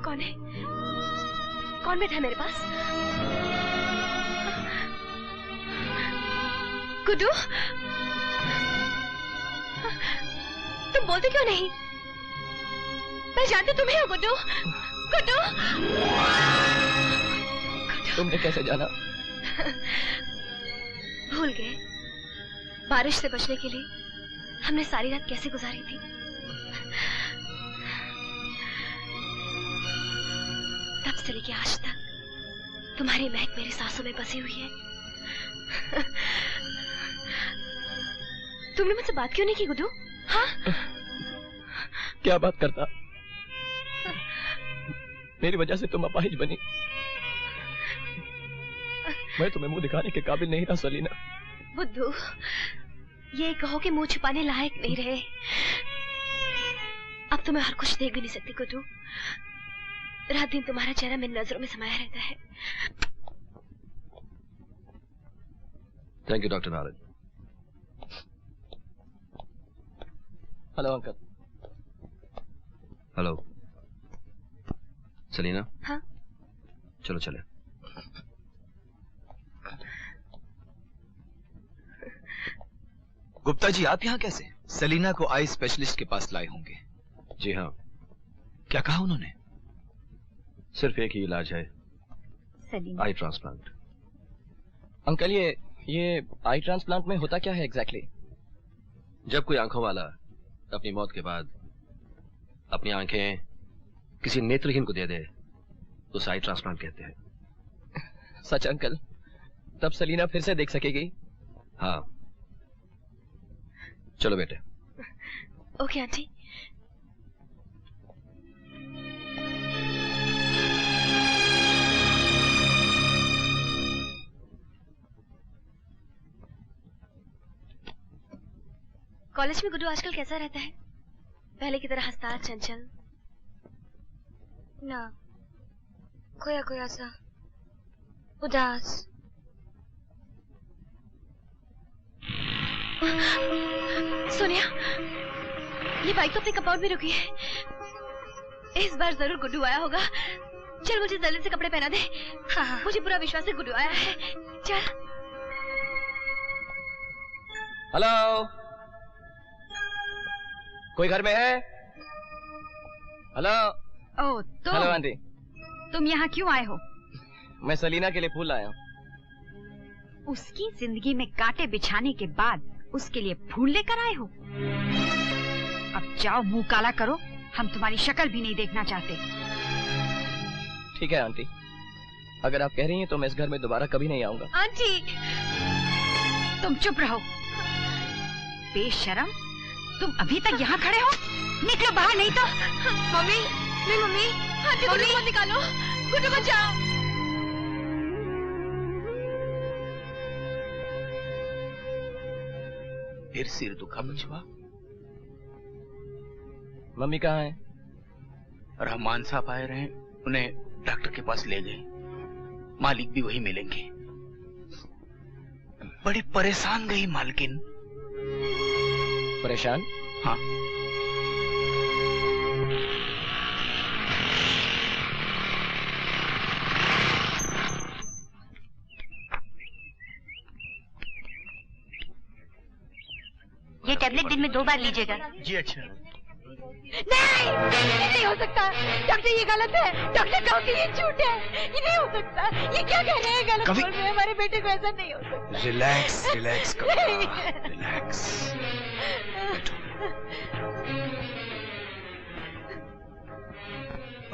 कौन है? कौन बैठा है मेरे पास? गुड्डू, तुम बोलते क्यों नहीं? मैं जानती तुम्हें हो गुड्डू। गुड्डू, तुमने कैसे जाना? भूल गए? बारिश से बचने के लिए हमने सारी रात कैसे गुजारी थी। तब से लेके आज तक तुम्हारी महक मेरी सांसों में बसी हुई है। तुमने मुझसे बात क्यों नहीं की गुड्डू? हाँ? क्या बात करता? मेरी वजह से तुम अपाहिज बनी। मैं तुम्हें मुंह दिखाने के काबिल नहीं रहा सलीना। बुद्धू, ये कहो कि मुंह छुपाने लायक नहीं रहे। अब तुम्हें हर कुछ देख भी नहीं सकती गुड्डू। रात दिन तुम्हारा चेहरा मेरी नजरों में समाया रहता है। Thank you doctor Narad. Hello uncle. Hello Salina. हाँ? चलो चले। गुप्ता जी, आप यहाँ कैसे? सलीना को आई स्पेशलिस्ट के पास लाए होंगे। जी हाँ। क्या कहा उन्होंने? सिर्फ एक ही इलाज है, सलीना। आई ट्रांसप्लांट। अंकल, ये आई ट्रांसप्लांट में होता क्या है एग्जैक्टली? जब कोई आंखों वाला अपनी मौत के बाद अपनी आंखें किसी नेत्रहीन को दे दे तो उसे आई ट्रांसप्लांट कहते हैं। सच अंकल? तब सलीना फिर से देख सकेगी? हाँ। चलो बेटे। Okay aunty. कॉलेज में गुड्डू आजकल कैसा रहता है? पहले की तरह हंसता, चंचल? ना, खोया खोया सा, उदास। सोनिया, ये बाइक तो अपने कंपाउंड में रुकी है। इस बार जरूर गुड्डू आया होगा। चल मुझे जल्दी से कपड़े पहना दे। हाँ, मुझे पूरा विश्वास है गुड्डू आया है। चल। हेलो, कोई घर में है? हेलो। ओह, हेलो आंटी। तुम यहाँ क्यों आए हो? मैं सलीना के लिए फूल लाया हूँ। उसकी जिंदगी में कांटे बिछाने के बाद उसके लिए फूल लेकर आए हो? अब जाओ, मुंह काला करो, हम तुम्हारी शक्ल भी नहीं देखना चाहते। ठीक है आंटी, अगर आप कह रही हैं तो मैं इस घर में दोबारा कभी नहीं आऊंगा। आंटी, तुम चुप रहो। बेशरम, तुम अभी तक यहाँ खड़े हो? निकलो बाहर, नहीं तो। मम्मी, नहीं मम्मी, आंटी गुड्डू को निकालो, गुड्डू बचाओ। फिर सिर दुखा बचवा? मम्मी कहाँ है? रहमान साहब आए रहे, उन्हें डॉक्टर के पास ले गए। मालिक भी वही मिलेंगे। बड़ी परेशान गई मालकिन। परेशान? हाँ। ये टैबलेट दिन में 2 बार लीजिएगा। जी अच्छा। नहीं हो सकता डॉक्टर, ये गलत है। डॉक्टर कहो कि ये झूठ है, ये नहीं हो सकता। ये क्या कह रहे हैं? गलत बोल रहे हैं। हमारे बेटे को ऐसा नहीं हो सकता। Relax relax relax.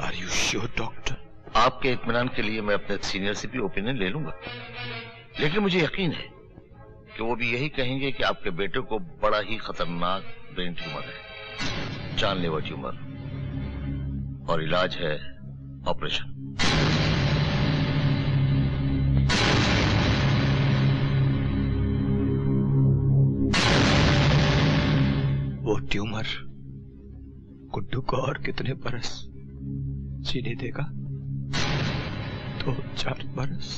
Are you sure doctor? आपके इत्मीनान के लिए मैं अपने सीनियर से भी ओपिनियन ले लूंगा। लेकिन मुझे यकीन है कि वो भी यही कहेंगे कि आपके बेटे को बड़ा ही खतरनाक ब्रेन ट्यूमर है, जानलेवा ट्यूमर, और इलाज है ऑपरेशन। वो ट्यूमर गुड्डू को और कितने बरस जीने देगा? 2-4 बरस?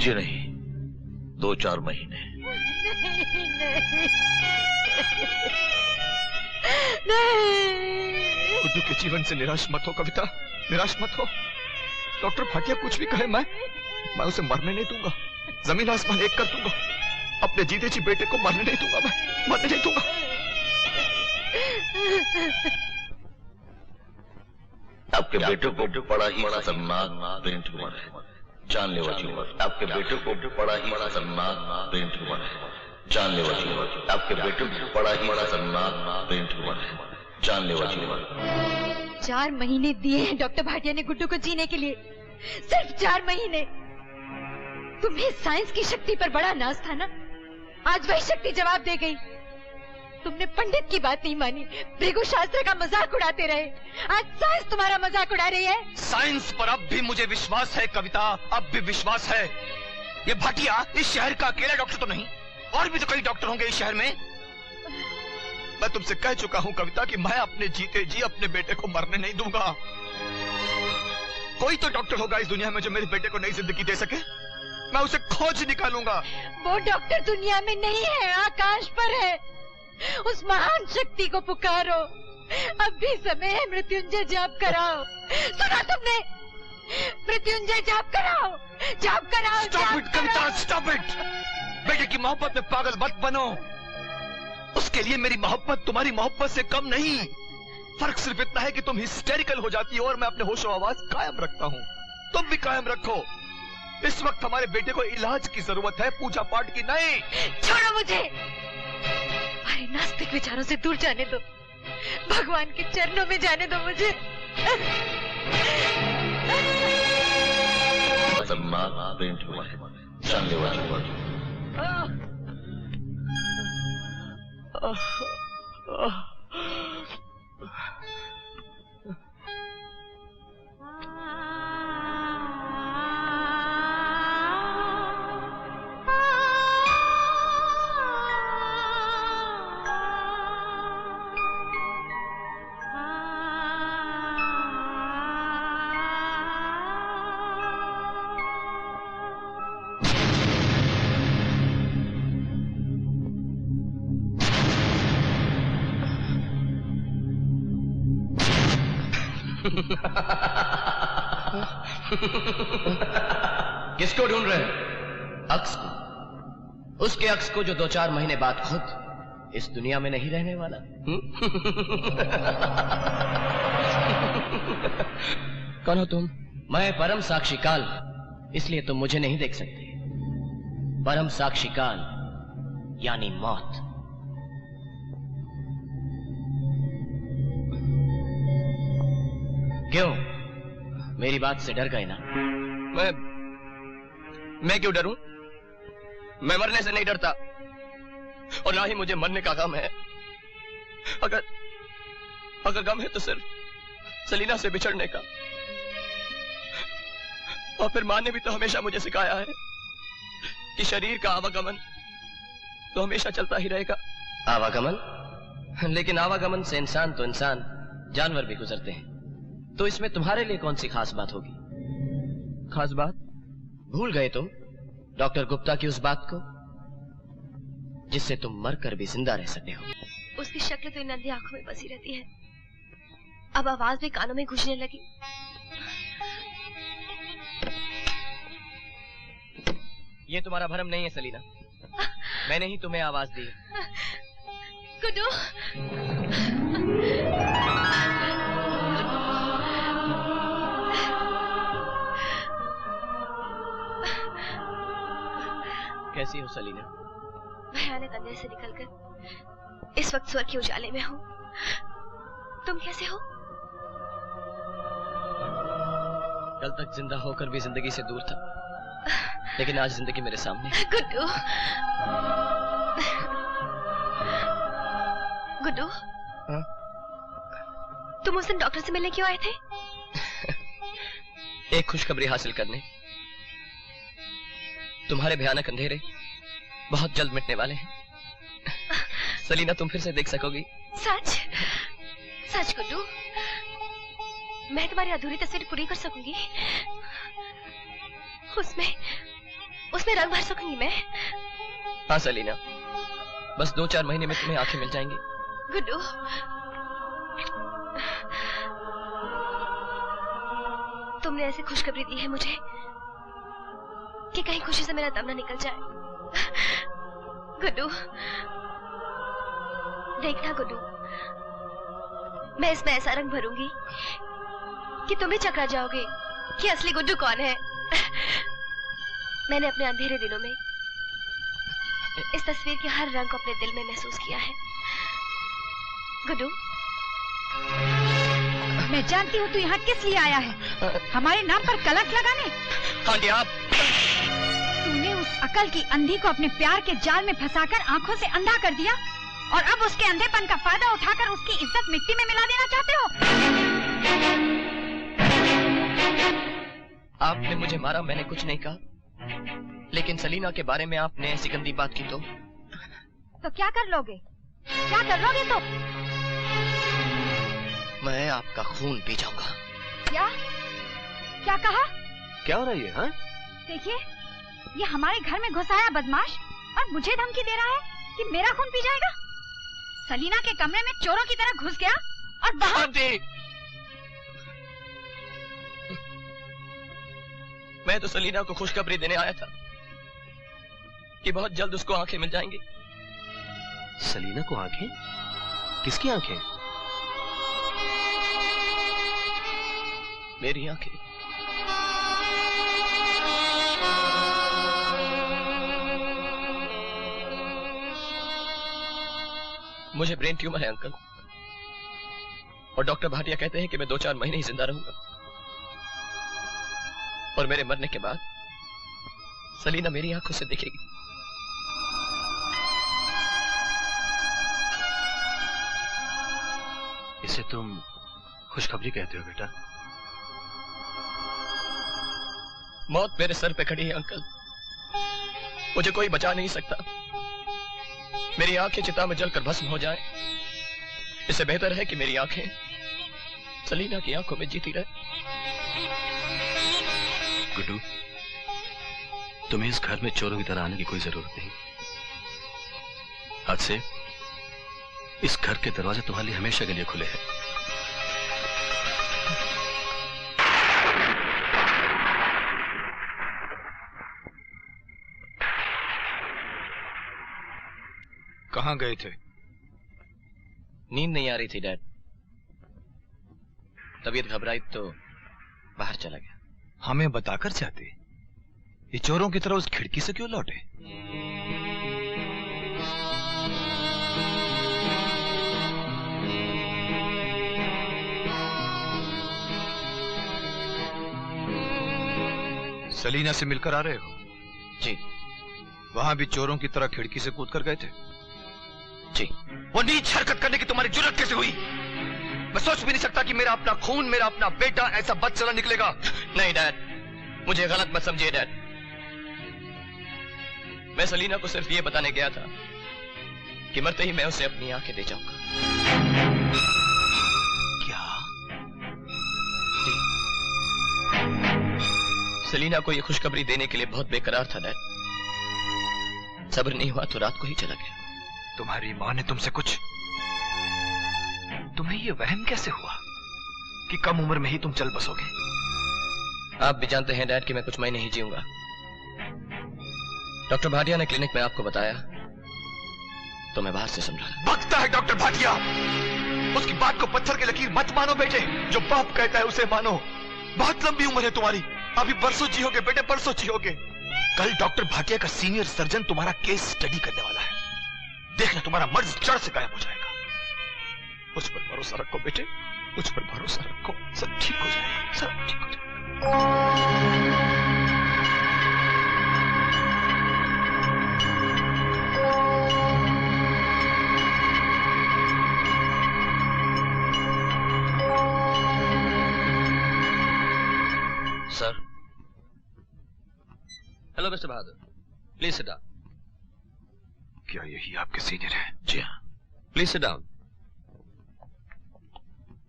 जी नहीं, 2-4 महीने। गुड्डू के जीवन से निराश मत हो कविता, निराश मत हो। डॉक्टर भाटिया कुछ भी कहे, मैं उसे मरने नहीं दूंगा। जमीन आसमान एक कर दूंगा। अपने जीते जी बेटे को मरने नहीं दूंगा, मैं मरने नहीं दूंगा। आपके बेटे को बड़ा ही खतरनाक ब्रेन ट्यूमर है, जानलेवा ट्यूमर। आपके बेटे को बड़ा ही खतरनाक ब्रेन ट्यूमर है, जानलेवा ट्यूमर। आपके बेटे को बड़ा ही खतरनाक ब्रेन ट्यूमर है, जानलेवा ट्यूमर। 4 महीने दिए हैं डॉक्टर भाटिया ने गुड्डू को जीने के लिए, सिर्फ 4 महीने। तुम्हें साइंस की शक्ति पर बड़ा नाज था ना, आज वही शक्ति जवाब दे गई। तुमने पंडित की बात नहीं मानी, भृगु शास्त्र का मजाक उड़ाते रहे। आज साइंस तुम्हारा मजाक उड़ा रही है। साइंस पर अब भी मुझे विश्वास है कविता, अब भी विश्वास है। ये भाटिया इस शहर का अकेला डॉक्टर तो नहीं, और भी तो कई डॉक्टर होंगे इस शहर में। मैं तुमसे कह चुका हूँ कविता कि मैं अपने जीते जी अपने बेटे को मरने नहीं दूंगा। कोई तो डॉक्टर होगा इस दुनिया में जो मेरे बेटे को नई जिंदगी दे सके। मैं उसे खोज निकालूंगा। वो डॉक्टर दुनिया में नहीं है, आकाश पर है। उस महान शक्ति को पुकारो, अब भी समय है। मृत्युंजय जाप कराओ। सुना तुमने? मृत्युंजय जाप कराओ, जाप कराओ। Stop it Kavita, stop it. बेटे की मोहब्बत में पागल मत बनो। उसके लिए मेरी मोहब्बत तुम्हारी मोहब्बत से कम नहीं। फर्क सिर्फ इतना है कि तुम हिस्टेरिकल हो जाती हो और मैं अपने होशो आवाज कायम रखता हूँ। तुम भी कायम रखो। इस वक्त हमारे बेटे को इलाज की जरूरत है, पूजा पाठ की नहीं। छोड़ो मुझे, तुम्हारे नास्तिक विचारों से दूर जाने दो, भगवान के चरणों में जाने दो मुझे। ब्रेन ट्यूमर है, जानलेवा ट्यूमर। किसको ढूंढ रहे हैं? अक्स को, उसके अक्स को जो 2-4 महीने बाद खुद इस दुनिया में नहीं रहने वाला। कौन हो तुम? मैं परम साक्षी काल, इसलिए तुम मुझे नहीं देख सकते। परम साक्षी काल यानी मौत। क्यों, मेरी बात से डर गए ना? मैं क्यों डरूं? मैं मरने से नहीं डरता, और ना ही मुझे मरने का गम है। अगर गम है तो सिर्फ सलीना से बिछड़ने का। और फिर माँ ने भी तो हमेशा मुझे सिखाया है कि शरीर का आवागमन तो हमेशा चलता ही रहेगा। आवागमन? लेकिन आवागमन से इंसान तो इंसान, जानवर भी गुजरते हैं। तो इसमें तुम्हारे लिए कौन सी खास बात होगी? खास बात? भूल गए तुम डॉक्टर गुप्ता की उस बात को जिससे तुम मरकर भी जिंदा रह सकते हो। उसकी शक्ल तो इन अंधी आंखों में बसी रहती है, अब आवाज भी कानों में गूंजने लगी। ये तुम्हारा भ्रम नहीं है सलीना, मैंने ही तुम्हें आवाज दी। गुड्डू, कैसी हो सलीना? भयानक अंधेरे से निकलकर इस वक्त स्वर्ग के उजाले में हूँ। तुम कैसे हो? कल तक जिंदा होकर भी जिंदगी से दूर था, लेकिन आज जिंदगी मेरे सामने। गुड्डू, गुड्डू, तुम उस दिन डॉक्टर से मिलने क्यों आए थे? एक खुशखबरी हासिल करने। तुम्हारे भयानक अंधेरे बहुत जल्द मिटने वाले हैं। सलीना तुम फिर से देख सकोगी। सच? सच गुड्डू? मैं तुम्हारी अधूरी तस्वीर पूरी कर सकूंगी। उसमें रंग भर सकूंगी मैं। हाँ सलीना, बस 2-4 महीने में तुम्हें आंखें मिल जाएंगी। गुड्डू, तुमने ऐसी खुशखबरी दी है मुझे कि कहीं खुशी से मेरा दम न निकल जाए। गुड्डू, देखना गुड्डू, मैं इसमें ऐसा रंग भरूंगी कि तुम भी चकरा जाओगे कि असली गुड्डू कौन है। मैंने अपने अंधेरे दिनों में इस तस्वीर के हर रंग को अपने दिल में महसूस किया है। गुड्डू, मैं जानती हूँ तू यहाँ किस लिए आया है। हमारे नाम पर कलंक लगाने। आंटी आप। तूने उस अकल की अंधी को अपने प्यार के जाल में फंसाकर आंखों से अंधा कर दिया और अब उसके अंधेपन का फायदा उठाकर उसकी इज्जत मिट्टी में मिला देना चाहते हो। आपने मुझे मारा, मैंने कुछ नहीं कहा, लेकिन सलीना के बारे में आपने ऐसी गंदी बात की तो क्या कर लोगे? क्या कर लोगे तो? मैं आपका खून पी जाऊंगा। क्या? क्या कहा? क्या हो रहा है ये? हाँ? देखिए, ये हमारे घर में घुस आया बदमाश और मुझे धमकी दे रहा है कि मेरा खून पी जाएगा। सलीना के कमरे में चोरों की तरह घुस गया और वहाँ मैं तो सलीना को खुशखबरी देने आया था कि बहुत जल्द उसको आंखें मिल जाएंगी। सलीना को आंखें? किसकी आंखें? मेरी आंखें। मुझे ब्रेन ट्यूमर है अंकल, और डॉक्टर भाटिया कहते हैं कि मैं 2-4 महीने ही जिंदा रहूंगा, और मेरे मरने के बाद सलीना मेरी आंखों से दिखेगी। इसे तुम खुशखबरी कहते हो बेटा? मौत मेरे सर पे खड़ी है अंकल, मुझे कोई बचा नहीं सकता। मेरी आंखें चिता में जलकर भस्म हो जाएं, इससे बेहतर है कि मेरी आंखें सलीना की आंखों में जीती रहे। गुड्डू, तुम्हें इस घर में चोरों की तरह आने की कोई जरूरत नहीं। आज से इस घर के दरवाजे तुम्हारे लिए हमेशा के लिए खुले हैं। कहाँ गए थे? नींद नहीं आ रही थी डैड, तबीयत घबराई तो बाहर चला गया। हमें बताकर जाते, ये चोरों की तरह उस खिड़की से क्यों लौटे? सलीना से मिलकर आ रहे हो? जी। वहां भी चोरों की तरह खिड़की से कूद कर गए थे? जी। वो नीच हरकत करने की तुम्हारी जुर्रत कैसे हुई? मैं सोच भी नहीं सकता कि मेरा अपना खून, मेरा अपना बेटा ऐसा बदचला निकलेगा। नहीं डैड, मुझे गलत मत समझिए डैड। मैं सलीना को सिर्फ ये बताने गया था कि मरते ही मैं उसे अपनी आंखें दे जाऊंगा। क्या? सलीना को ये खुशखबरी देने के लिए बहुत बेकरार था डैड। सब्र नहीं हुआ तो रात को ही चला गया। तुम्हारी माँ ने तुमसे कुछ? तुम्हें ये वहम कैसे हुआ कि कम उम्र में ही तुम चल बसोगे? आप भी जानते हैं डैड कि मैं कुछ महीने ही जीऊंगा। डॉक्टर भाटिया ने क्लिनिक में आपको बताया तो मैं बाहर से समझा। भगता है डॉक्टर भाटिया, उसकी बात को पत्थर की लकीर मत मानो बेटे। जो बाप कहता है उसे मानो। बहुत लंबी उम्र है तुम्हारी, अभी परसों जियोगे बेटे, परसों जियोगे। कल डॉक्टर भाटिया का सीनियर सर्जन तुम्हारा केस स्टडी करने वाला है। देखना तुम्हारा मर्ज जड़ से गायब हो जाएगा। मुझ पर भरोसा रखो बेटे, मुझ पर भरोसा रखो, सब ठीक हो जाएगा, सब ठीक हो जाएगा। Hello mister Bahadur, please sit down. क्या यही आपके सीनियर हैं? जी हाँ। Please sit down.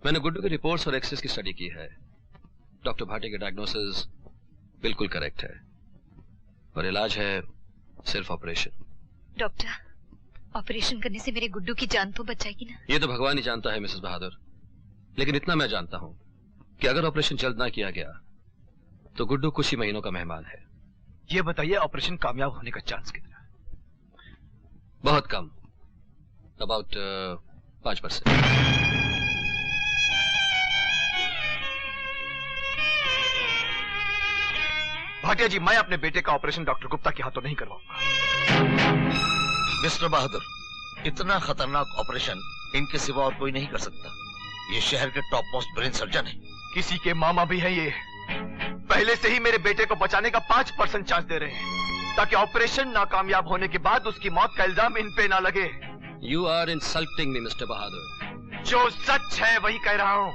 मैंने गुड्डू की रिपोर्ट्स और एक्सेस की स्टडी की है। डॉक्टर भाटिया का डायग्नोसिस बिल्कुल करेक्ट है और इलाज है सिर्फ ऑपरेशन। डॉक्टर, ऑपरेशन करने से मेरे गुड्डू की जान तो बचाएगी ना? ये तो भगवान ही जानता है मिसेस बहादुर, लेकिन इतना मैं जानता हूं कि अगर ऑपरेशन जल्द ना किया गया तो गुड्डू कुछ ही महीनों का मेहमान है। ये बताइए ऑपरेशन कामयाब होने का चांस कितना है? बहुत कम, अबाउट 5%। भाटिया जी, मैं अपने बेटे का ऑपरेशन डॉक्टर गुप्ता के हाथों नहीं करवाऊंगा। मिस्टर बहादुर, इतना खतरनाक ऑपरेशन इनके सिवा और कोई नहीं कर सकता। ये शहर के टॉप मोस्ट ब्रेन सर्जन है। किसी के मामा भी हैं ये। पहले से ही मेरे बेटे को बचाने का 5% चांस दे रहे हैं ताकि ऑपरेशन नाकामयाब होने के बाद उसकी मौत का इल्जाम इन पे ना लगे। You are insulting me mister Bahadur. जो सच है वही कह रहा हूँ।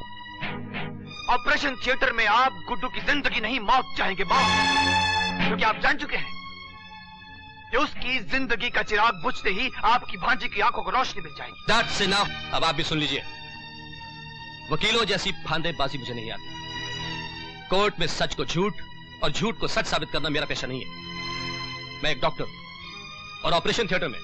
ऑपरेशन थिएटर में आप गुड्डू की जिंदगी नहीं मौत चाहेंगे, मौत, क्योंकि आप जान चुके हैं कि उसकी जिंदगी का चिराग बुझते ही आपकी भांजी की आंखों को रोशनी मिल जाएगी। That's enough। अब आप भी सुन लीजिए, वकीलों जैसी फांदेबाजी मुझे नहीं आती। कोर्ट में सच को झूठ और झूठ को सच साबित करना मेरा पेशा नहीं है। मैं एक डॉक्टर और ऑपरेशन थिएटर में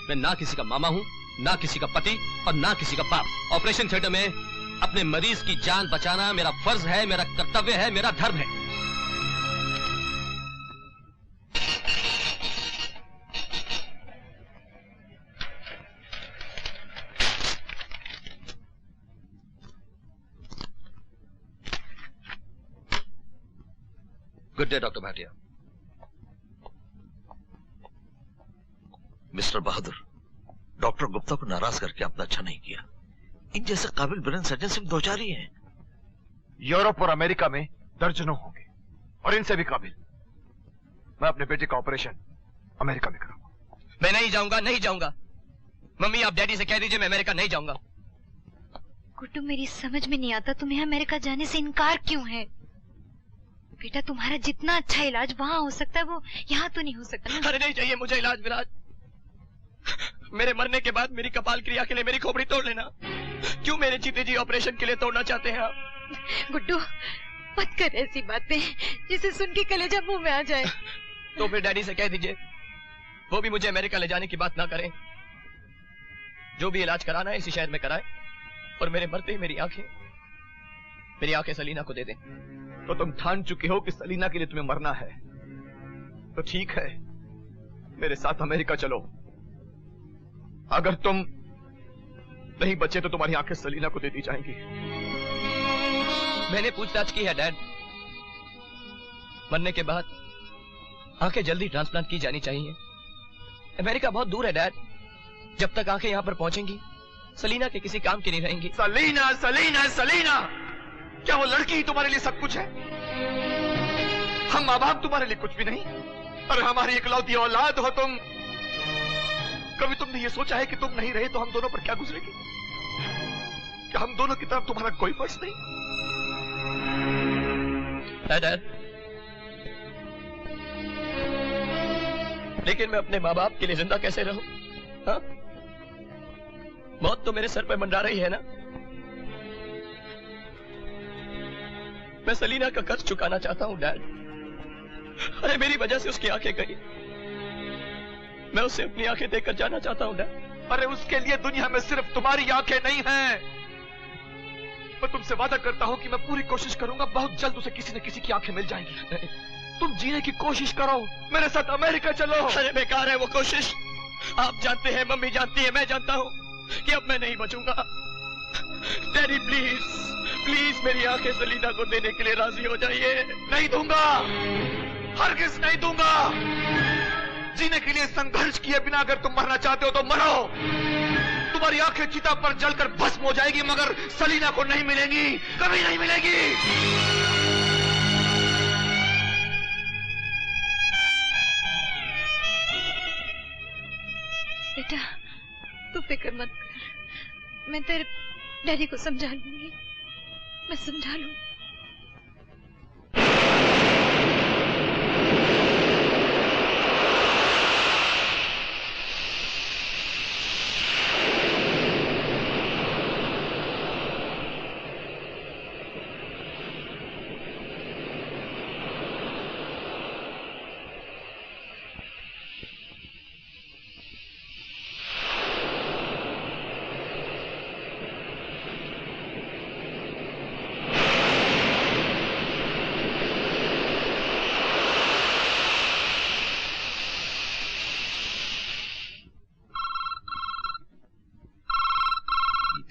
मैं ना किसी का मामा हूं, ना किसी का पति और ना किसी का बाप। ऑपरेशन थिएटर में अपने मरीज की जान बचाना मेरा फर्ज है, मेरा कर्तव्य है, मेरा धर्म है। Good day doctor Bhatia. Mister Bahadur, doctor Gupta को नाराज करके आपने अच्छा नहीं किया। इन जैसे काबिल ब्रेन सर्जन सिर्फ 2-4 ही हैं। यूरोप और अमेरिका में दर्जनों होंगे और इनसे भी काबिल। मैं अपने बेटे का ऑपरेशन अमेरिका में कराऊंगा। मैं नहीं जाऊंगा, नहीं जाऊंगा। मम्मी, आप डैडी से कह दीजिए मैं अमेरिका नहीं जाऊंगा। गुड्डू, मेरी समझ में नहीं आता तुम्हें अमेरिका जाने से इनकार क्यों है? बेटा, तुम्हारा जितना अच्छा इलाज वहाँ हो सकता है वो यहाँ तो नहीं हो सकता ना? अरे नहीं चाहिए मुझे इलाज विलाज। मेरे मरने के बाद मेरी कपाल क्रिया के लिए मेरी खोपड़ी तोड़ लेना। क्यों मेरे जीते जी ऑपरेशन के लिए तोड़ना चाहते हैं आप? गुड्डू, मत कर ऐसी बातें जिसे सुन के कलेजा मुंह में आ जाए। तो फिर डैडी से कह दीजिए वो भी मुझे अमेरिका ले जाने की बात ना करें। जो भी इलाज कराना है इसी शहर में कराए और मेरे मरते ही मेरी आंखें सलीना को दे दें। तो तुम ठान चुके हो कि सलीना के लिए तुम्हें मरना है, तो ठीक है, मेरे साथ अमेरिका चलो। अगर तुम नहीं बचे तो तुम्हारी आंखें सलीना को दे दी जाएंगी। मैंने पूछताछ की है डैड। मरने के बाद आंखें जल्दी ट्रांसप्लांट की जानी चाहिए। अमेरिका बहुत दूर है डैड। जब तक आंखें यहाँ पर पहुंचेंगी सलीना के किसी काम की नहीं रहेंगी। सलीना, सलीना, सलीना, क्या वो लड़की ही तुम्हारे लिए सब कुछ है? हम माँ बाप तुम्हारे लिए कुछ भी नहीं। अरे हमारी इकलौती औलाद हो तुम। कभी तुमने ये सोचा है कि तुम नहीं रहे तो हम दोनों पर क्या गुजरेगी? क्या हम दोनों की तरफ तुम्हारा कोई फर्ज नहीं? डैड, लेकिन मैं अपने माँ बाप के लिए जिंदा कैसे रहूं? हाँ? मौत तो मेरे सर पे मंडरा रही है ना। मैं सलीना का कर्ज चुकाना चाहता हूं डैड। अरे मेरी वजह से उसकी आंखें गई। मैं उसे अपनी आंखें देकर जाना चाहता हूं डैड। अरे उसके लिए दुनिया में सिर्फ तुम्हारी आंखें नहीं हैं। मैं तुमसे वादा करता हूं कि मैं पूरी कोशिश करूंगा, बहुत जल्द उसे किसी न किसी की आंखें मिल जाएंगी। तुम जीने की कोशिश करो, मेरे साथ अमेरिका चलो। अरे बेकार है वो कोशिश। आप जानते हैं, मम्मी जानती है, मैं जानता हूं कि अब मैं नहीं बचूंगा। डैडी प्लीज, प्लीज मेरी आंखें सलीना को देने के लिए राजी हो जाइए। नहीं दूंगा, हरगिज नहीं दूंगा। जीने के लिए संघर्ष किए बिना अगर तुम मरना चाहते हो तो मरो। तुम्हारी आंखें चिता पर जलकर भस्म हो जाएगी मगर सलीना को नहीं मिलेंगी, कभी नहीं मिलेगी। बेटा, तू फिक्र मत कर, मैं तेरे डैडी को समझा लूंगी। मैं समझा लूंगी।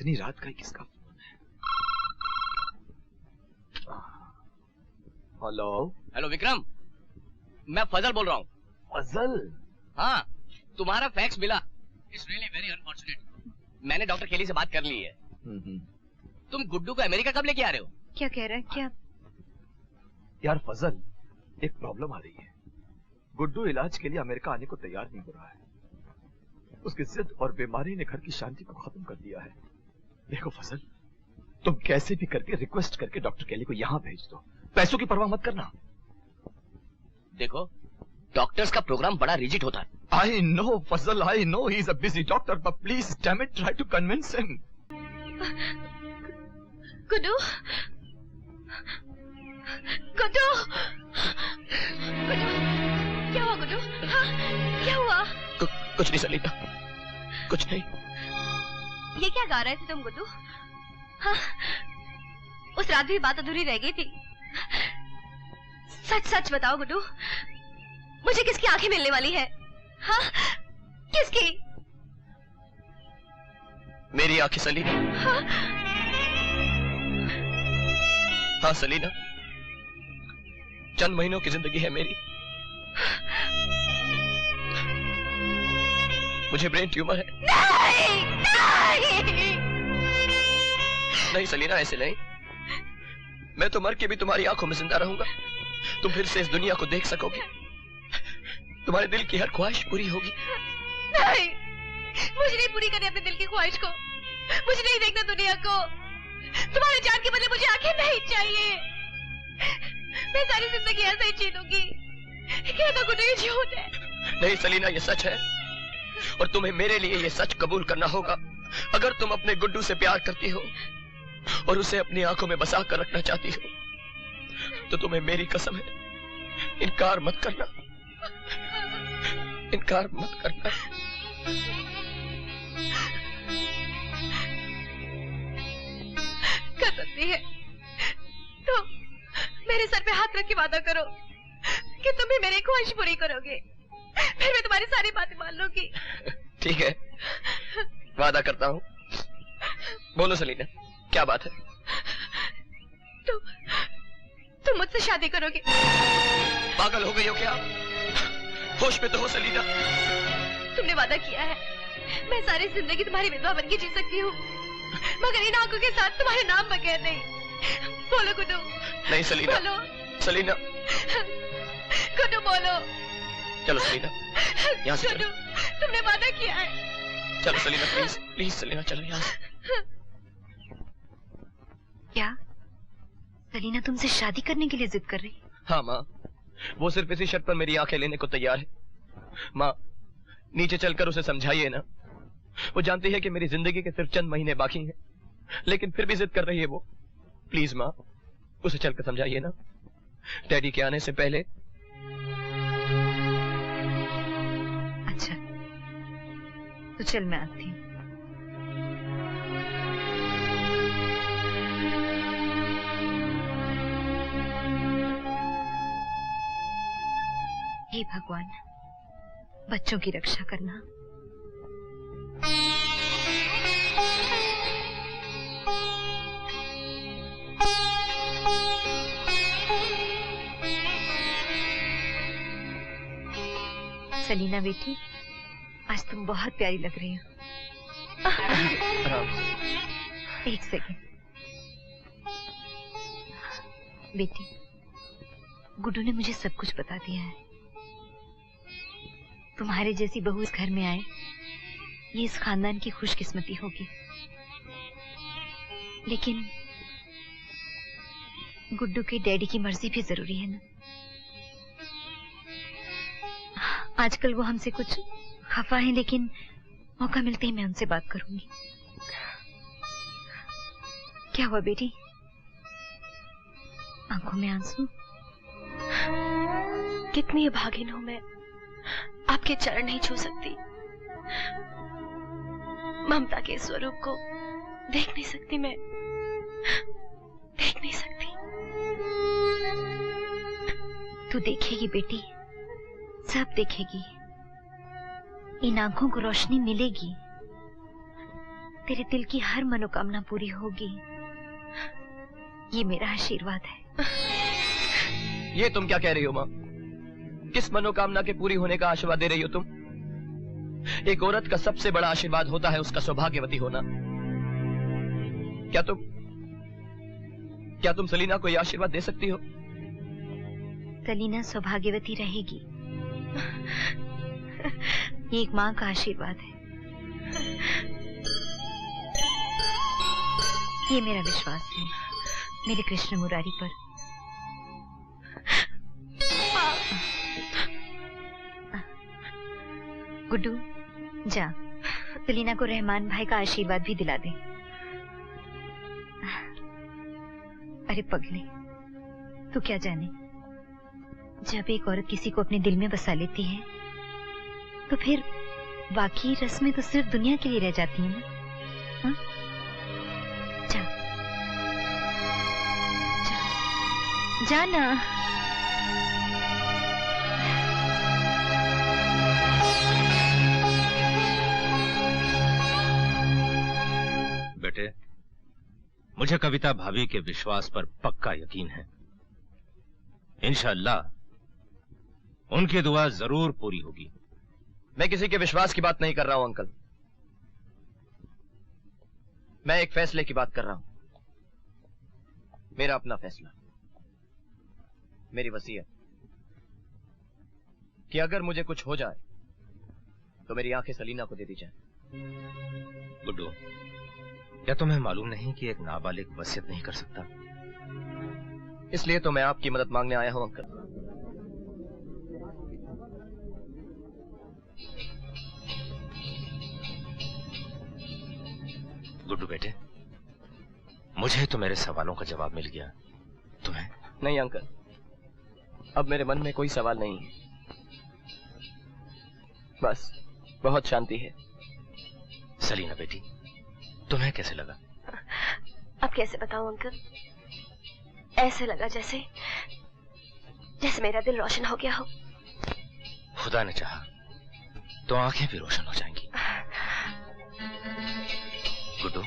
इतनी रात का ही किसका फोन है? हेलो हेलो विक्रम, मैं फजल बोल रहा हूँ। फजल? हाँ, तुम्हारा फैक्स मिला। It's really very unfortunate. मैंने डॉक्टर केली से बात कर ली है। तुम गुड्डू को अमेरिका कब लेके आ रहे हो? क्या कह रहा है? क्या? यार फजल, एक प्रॉब्लम आ रही है। गुड्डू इलाज के लिए अमेरिका आने को तैयार नहीं हो रहा है। उसकी जिद और बीमारी ने घर की शांति को खत्म कर दिया है। देखो फजल, तुम कैसे भी करके रिक्वेस्ट करके डॉक्टर केली को यहाँ भेज दो। पैसों की परवाह मत करना। देखो, डॉक्टर्स का प्रोग्राम बड़ा रिजिड होता है। I know Fazal, I know he's a busy doctor, but please damn it, try to convince him. Guddu, Guddu, Guddu, क्या हुआ गुड्डू? हाँ, क्या हुआ? कुछ नहीं सलीना, कुछ नहीं। ये क्या गा रहे थे तुम गुड्डू? हाँ, उस रात भी बात अधूरी रह गई थी। सच सच बताओ गुड्डू, मुझे किसकी आंखें मिलने वाली है? हाँ, किसकी? मेरी आंखें सलीना। हाँ? हाँ सलीना, चंद महीनों की जिंदगी है मेरी। मुझे ब्रेन ट्यूमर है। नहीं, नहीं। नहीं सलीना, ऐसे नहीं। मैं तो मर के भी तुम्हारी आंखों में जिंदा रहूंगा। तुम फिर से इस दुनिया को देख सकोगी। तुम्हारे दिल की हर ख्वाहिश पूरी होगी। नहीं, मुझे नहीं पूरी करनी अपने दिल की ख्वाहिश को। मुझे नहीं देखना दुनिया को। तुम्हारे जान के बदले मुझे आंखें नहीं चाहिए। मैं सारी जिंदगी ऐसा ही जी लूंगी। क्या तो गुड्डू ये झूठ है? नहीं सलीना, ये सच है और तुम्हें मेरे लिए ये सच कबूल करना होगा। अगर तुम अपने गुड्डू से प्यार करती हो और उसे अपनी आंखों में बसा कर रखना चाहती हो तो तुम्हें मेरी कसम है, इनकार मत करना, इनकार मत करना। कर सकती है तो मेरे सर पे हाथ रख के वादा करो कि तुम भी मेरी ख्वाहिश पूरी करोगे। फिर मैं तुम्हारी सारी बातें मान लूंगी। ठीक है, वादा करता हूँ। बोलो सलीना, क्या बात है? तुम मुझसे शादी करोगे? पागल हो गई हो क्या? होश में तो हो सलीना। तुमने वादा किया है, मैं सारी जिंदगी तुम्हारी विधवा बन के जी सकती हूँ, मगर इन आंखों के साथ तुम्हारे नाम बगैर नहीं। बोलो गुड्डू। नहीं सलीना। बोलो सलीना। गुड्डू बोलो। चलो सलीना, यहाँ से चलो। तुमने वादा किया है। चलो सलीना, प्लीज प्लीज सलीना, चलो यहाँ से। क्या सलीना तुमसे शादी करने के लिए जिद कर रही? हाँ माँ, वो सिर्फ इसी शर्त पर मेरी आंखें लेने को तैयार है। माँ, नीचे चलकर उसे समझाइए ना। वो जानती है कि मेरी जिंदगी के सिर्फ चंद महीने बाकी हैं, लेकिन फिर भी जिद कर रही है वो। प्लीज माँ, उसे चलकर समझाइए ना, डैडी के आने से पहले। अच्छा, तो चल मैं आती हूँ। हे भगवान, बच्चों की रक्षा करना। सलीना बेटी, आज तुम बहुत प्यारी लग रही हो। एक सेकेंड बेटी, गुड्डू ने मुझे सब कुछ बता दिया है। तुम्हारे जैसी बहू इस घर में आए, ये इस खानदान की खुशकिस्मती होगी। लेकिन गुड्डू के डैडी की मर्जी भी जरूरी है ना। आजकल वो हमसे कुछ खफा है, लेकिन मौका मिलते ही मैं उनसे बात करूंगी। क्या हुआ बेटी? आंखों में आंसू? कितनी अभागिन हूं मैं, आपके चरण नहीं छू सकती, ममता के स्वरूप को देख नहीं सकती, मैं देख नहीं सकती। तू देखेगी बेटी, सब देखेगी। इन आंखों को रोशनी मिलेगी, तेरे दिल की हर मनोकामना पूरी होगी, ये मेरा आशीर्वाद है। ये तुम क्या कह रही हो माँ? किस मनोकामना के पूरी होने का आशीर्वाद दे रही हो तुम? एक औरत का सबसे बड़ा आशीर्वाद होता है उसका सौभाग्यवती होना। क्या तुम सलीना को यह आशीर्वाद दे सकती हो? सलीना सौभाग्यवती रहेगी, ये एक माँ का आशीर्वाद है। ये मेरा विश्वास है मेरे कृष्ण मुरारी पर। गुड्डू जा, सलीना को रहमान भाई का आशीर्वाद भी दिला दे। अरे पगले, तू क्या जाने, जब एक औरत किसी को अपने दिल में बसा लेती है तो फिर बाकी रस्में तो सिर्फ दुनिया के लिए रह जाती हैं ना। हाँ? जा, जा ना। बेटे, मुझे कविता भाभी के विश्वास पर पक्का यकीन है। इंशाअल्लाह उनकी दुआ जरूर पूरी होगी। मैं किसी के विश्वास की बात नहीं कर रहा हूं अंकल, मैं एक फैसले की बात कर रहा हूं। मेरा अपना फैसला, मेरी वसीयत कि अगर मुझे कुछ हो जाए तो मेरी आंखें सलीना को दे दी जाए। गुड्डू, क्या तुम्हें मालूम नहीं कि एक नाबालिग वसीयत नहीं कर सकता? इसलिए तो मैं आपकी मदद मांगने आया हूं अंकल। गुड्डू बेटे, मुझे तो मेरे सवालों का जवाब मिल गया, तुम्हें? नहीं अंकल, अब मेरे मन में कोई सवाल नहीं है, बस बहुत शांति है। सलीना बेटी, तुम्हें कैसे लगा? अब कैसे बताऊं अंकल, ऐसे लगा जैसे मेरा दिल रोशन हो गया हो। खुदा ने चाहा तो आंखें भी रोशन हो जाएंगी। गुड्डू,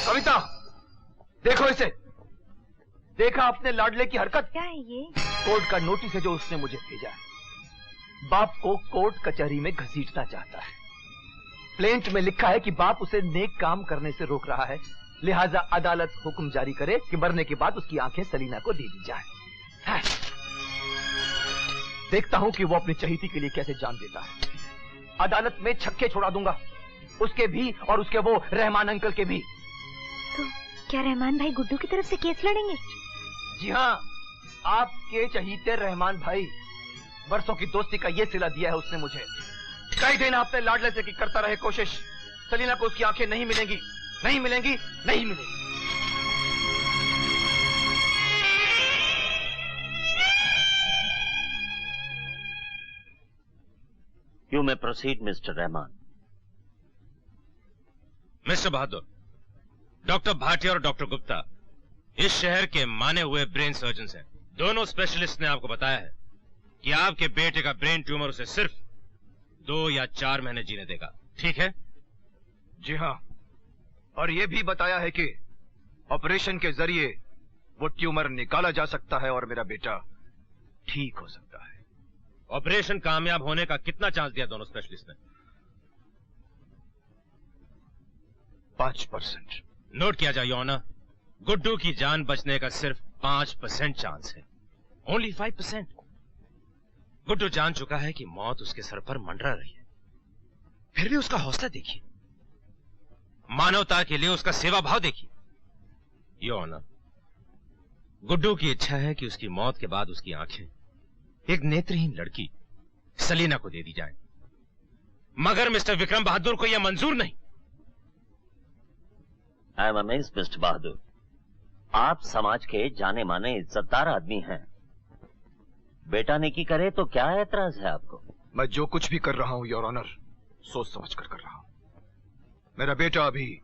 कविता, देखो इसे। देखा अपने लाडले की हरकत? क्या है ये? कोर्ट का नोटिस है जो उसने मुझे भेजा है। बाप को कोर्ट कचहरी में घसीटना चाहता है। प्लेंट में लिखा है कि बाप उसे नेक काम करने से रोक रहा है, लिहाजा अदालत हुक्म जारी करे कि मरने के बाद उसकी आंखें सलीना को दे दी जाए। देखता हूं कि वो अपनी चहीती के लिए कैसे जान देता है। अदालत में छक्के छोड़ा दूंगा, उसके भी और उसके वो रहमान अंकल के भी। तो क्या रहमान भाई गुड्डू की तरफ से केस लड़ेंगे? जी हाँ, आपके चहीते रहमान भाई। बरसों की दोस्ती का ये सिला दिया है उसने मुझे। कई दिन अपने लाडले से की करता रहे कोशिश, सलीना को उसकी आंखें नहीं मिलेंगी, नहीं मिलेंगी, नहीं मिलेंगी। You may proceed, Mr. Rahman. Mister Bahadur, doctor Bhatia और डॉक्टर गुप्ता इस शहर के माने हुए ब्रेन सर्जन हैं। दोनों स्पेशलिस्ट ने आपको बताया है कि आपके बेटे का ब्रेन ट्यूमर उसे सिर्फ 2 या 4 महीने जीने देगा, ठीक है? जी हाँ, और ये भी बताया है कि ऑपरेशन के जरिए वो ट्यूमर निकाला जा सकता है और मेरा बेटा ठीक हो सकता है। ऑपरेशन कामयाब होने का कितना चांस दिया दोनों स्पेशलिस्ट ने? 5%। नोट किया जाए योर ऑनर, गुड्डू की जान बचने का सिर्फ 5% चांस है, ओनली 5%। गुड्डू जान चुका है कि मौत उसके सर पर मंडरा रही है, फिर भी उसका हौसला देखिए, मानवता के लिए उसका सेवा भाव देखिए। योर ऑनर, गुड्डू की इच्छा है कि उसकी मौत के बाद उसकी आंखें एक नेत्रहीन लड़की सलीना को दे दी जाए, मगर मिस्टर विक्रम बहादुर को यह मंजूर नहीं। आई एम अमेज्ड मिस्टर बहादुर, आप समाज के जाने माने इज्जतदार आदमी हैं। बेटा नेकी करे तो क्या एतराज है आपको? मैं जो कुछ भी कर रहा हूं योर ऑनर, सोच समझ कर रहा हूं। मेरा बेटा अभी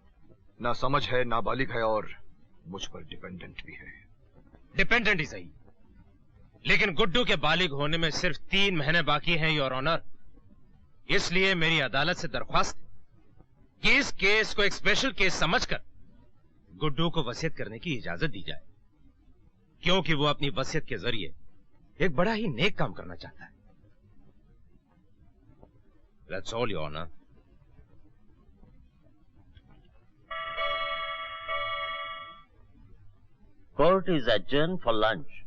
ना समझ है, नाबालिग है और मुझ पर डिपेंडेंट भी है। डिपेंडेंट ही सही, लेकिन गुड्डू के बालिग होने में सिर्फ 3 महीने बाकी हैं योर ऑनर। इसलिए मेरी अदालत से दरख्वास्त है कि इस केस को एक स्पेशल केस समझकर गुड्डू को वसीयत करने की इजाजत दी जाए, क्योंकि वो अपनी वसीयत के जरिए एक बड़ा ही नेक काम करना चाहता है। That's all, Your Honor. Court is adjourned for lunch.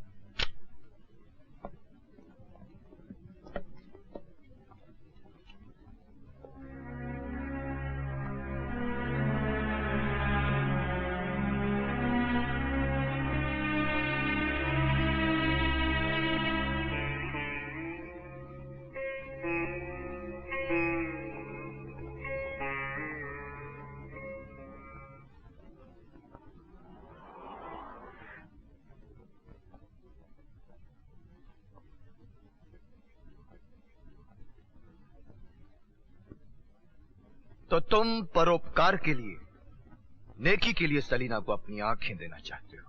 तो तुम परोपकार के लिए, नेकी के लिए सलीना को अपनी आंखें देना चाहते हो?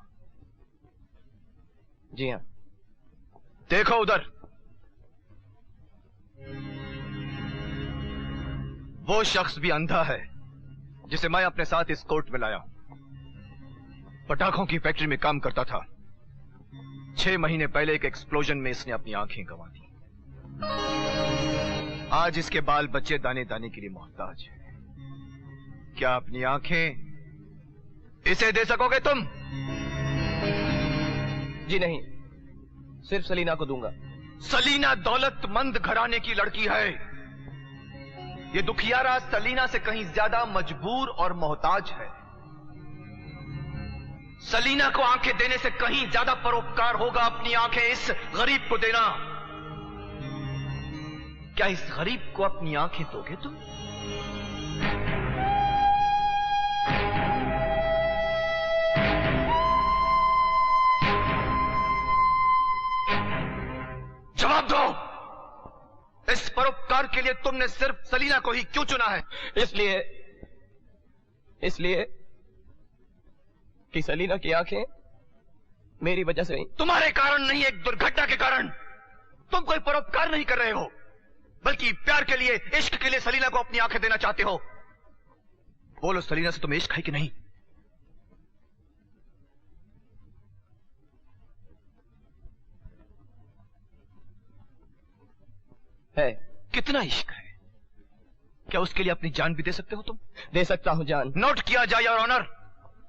जी हां। देखो उधर, वो शख्स भी अंधा है जिसे मैं अपने साथ इस कोर्ट में लाया हूं। पटाखों की फैक्ट्री में काम करता था। 6 महीने पहले एक एक्सप्लोजन में इसने अपनी आंखें गंवा दी। आज इसके बाल बच्चे दाने दाने के लिए मोहताज है। क्या अपनी आंखें इसे दे सकोगे तुम? जी नहीं, सिर्फ सलीना को दूंगा। सलीना दौलतमंद घराने की लड़की है। ये दुखियारा सलीना से कहीं ज्यादा मजबूर और मोहताज है। सलीना को आंखें देने से कहीं ज्यादा परोपकार होगा अपनी आंखें इस गरीब को देना। क्या इस गरीब को अपनी आंखें दोगे तुम? जवाब दो। इस परोपकार के लिए तुमने सिर्फ सलीना को ही क्यों चुना है? इसलिए कि सलीना की आंखें मेरी वजह से नहीं। तुम्हारे कारण नहीं, एक दुर्घटना के कारण। तुम कोई परोपकार नहीं कर रहे हो, बल्कि प्यार के लिए, इश्क के लिए सलीना को अपनी आंखें देना चाहते हो। बोलो सलीना से तुम्हें इश्क है कि नहीं? है। कितना इश्क है? क्या उसके लिए अपनी जान भी दे सकते हो तुम? दे सकता हूं जान। नोट किया जाए योर ऑनर,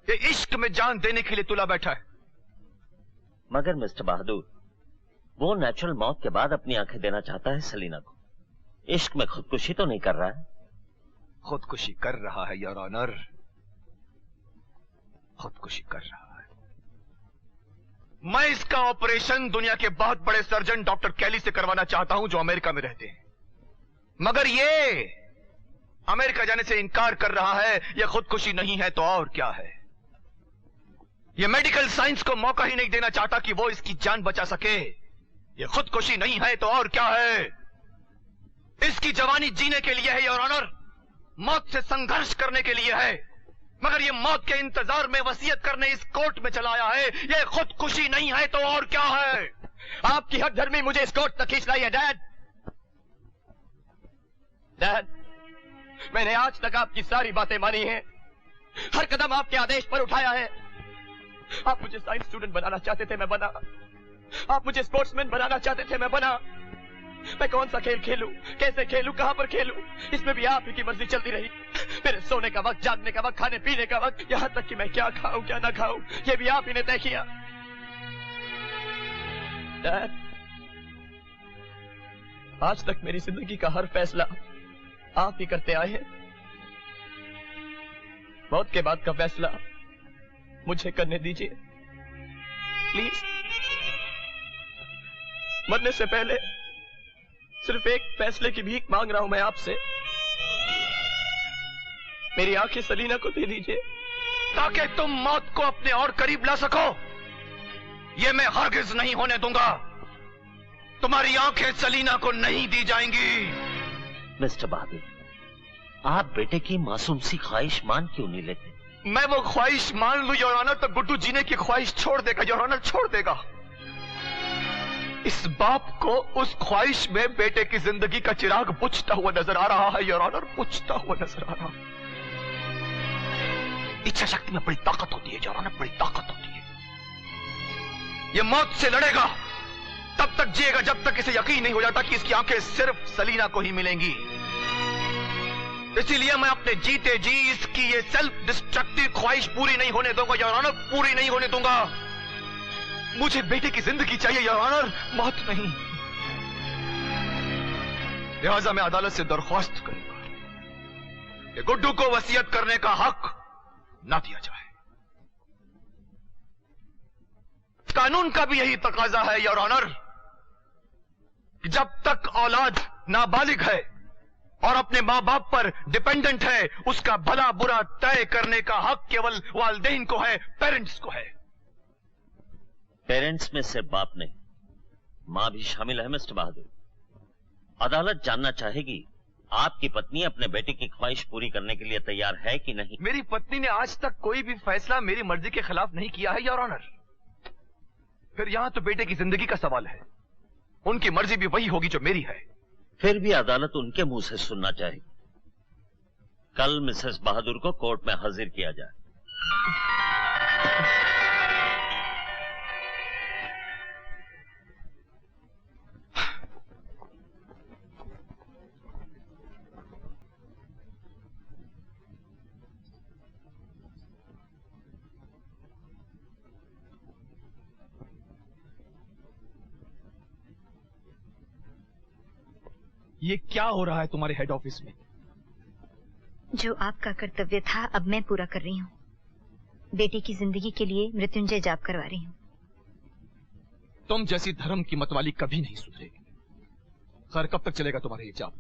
ये इश्क में जान देने के लिए तुला बैठा है। मगर मिस्टर बहादुर, वो नेचुरल मौत के बाद अपनी आंखें देना चाहता है सलीना को। इश्क में खुदकुशी तो नहीं कर रहा है? खुदकुशी कर रहा है योर ऑनर, खुदकुशी कर रहा है। मैं इसका ऑपरेशन दुनिया के बहुत बड़े सर्जन डॉक्टर कैली से करवाना चाहता हूं, जो अमेरिका में रहते हैं। मगर ये अमेरिका जाने से इनकार कर रहा है। यह खुदकुशी नहीं है तो और क्या है? यह मेडिकल साइंस को मौका ही नहीं देना चाहता कि वो इसकी जान बचा सके। यह खुदकुशी नहीं है तो और क्या है? इसकी जवानी जीने के लिए है योर ऑनर, मौत से संघर्ष करने के लिए है। मगर ये मौत के इंतजार में वसीयत करने इस कोर्ट में चला आया है। ये खुदकुशी नहीं है तो और क्या है? आपकी हक धर्मी मुझे इस कोर्ट तक खींच लाई है डैड। डैड, मैंने आज तक आपकी सारी बातें मानी हैं, हर कदम आपके आदेश पर उठाया है। आप मुझे साइंस स्टूडेंट बनाना चाहते थे, मैं बना। आप मुझे स्पोर्ट्समैन बनाना चाहते थे, मैं बना। मैं कौन सा खेल खेलूं, कैसे खेलूं, कहां पर खेलूं, इसमें भी आप ही की मर्जी चलती रही। मेरे सोने का वक्त, जागने का वक्त, खाने पीने का वक्त, यहां तक कि मैं क्या खाऊं क्या ना खाऊं, ये भी आप ही ने तय किया। डैड, आज तक मेरी जिंदगी का हर फैसला आप ही करते आए हैं। मौत के बाद का फैसला मुझे करने दीजिए प्लीज। मरने से पहले सिर्फ एक फैसले की भीख मांग रहा हूं मैं आपसे। मेरी आंखें सलीना को दे दीजिए, ताकि तुम मौत को अपने और करीब ला सको। ये मैं हरगिज नहीं होने दूंगा। तुम्हारी आंखें सलीना को नहीं दी जाएंगी। मिस्टर बहादुर, आप बेटे की मासूम सी ख्वाहिश मान क्यों नहीं लेते? मैं वो ख्वाहिश मान लूं योर ऑनर तो गुड्डू जीने की ख्वाहिश छोड़ देगा योर ऑनर, छोड़ देगा। इस बाप को उस ख्वाहिश में बेटे की जिंदगी का चिराग बुझता हुआ नजर आ रहा है योर ऑनर, बुझता हुआ नजर आ रहा। इच्छा शक्ति में बड़ी ताकत होती है योर ऑनर, बड़ी ताकत होती है। ये मौत से लड़ेगा, तब तक जिएगा जब तक इसे यकीन नहीं हो जाता कि इसकी आंखें सिर्फ सलीना को ही मिलेंगी। इसीलिए मैं अपने जीते जी इसकी ये सेल्फ डिस्ट्रक्टिव ख्वाहिश पूरी नहीं होने दूंगा योर ऑनर, पूरी नहीं होने दूंगा। मुझे बेटे की जिंदगी चाहिए योर ऑनर, मौत नहीं। लिहाजा मैं अदालत से दरख्वास्त करूंगा कि गुड्डू को वसीयत करने का हक ना दिया जाए। कानून का भी यही तकाजा है योर ऑनर कि जब तक औलाद नाबालिग है और अपने मां बाप पर डिपेंडेंट है, उसका भला बुरा तय करने का हक केवल वालिदैन को है, पेरेंट्स को है। पेरेंट्स में सिर्फ बाप नहीं, मां भी शामिल है मिस्टर बहादुर। अदालत जानना चाहेगी आपकी पत्नी अपने बेटे की ख्वाहिश पूरी करने के लिए तैयार है कि नहीं। मेरी पत्नी ने आज तक कोई भी फैसला मेरी मर्जी के खिलाफ नहीं किया है योर ऑनर। फिर यहां तो बेटे की जिंदगी का सवाल है, उनकी मर्जी भी वही होगी जो मेरी है। फिर भी अदालत उनके मुंह से सुनना चाहेगी। कल मिसेस बहादुर को कोर्ट में हाजिर किया जाए। ये क्या हो रहा है तुम्हारे हेड ऑफिस में? जो आपका कर्तव्य था अब मैं पूरा कर रही हूँ। बेटे की जिंदगी के लिए मृत्युंजय जाप करवा रही हूँ। तुम जैसी धर्म की मतवाली कभी नहीं सुधरेगी। खैर, कब तक चलेगा तुम्हारा ये जाप?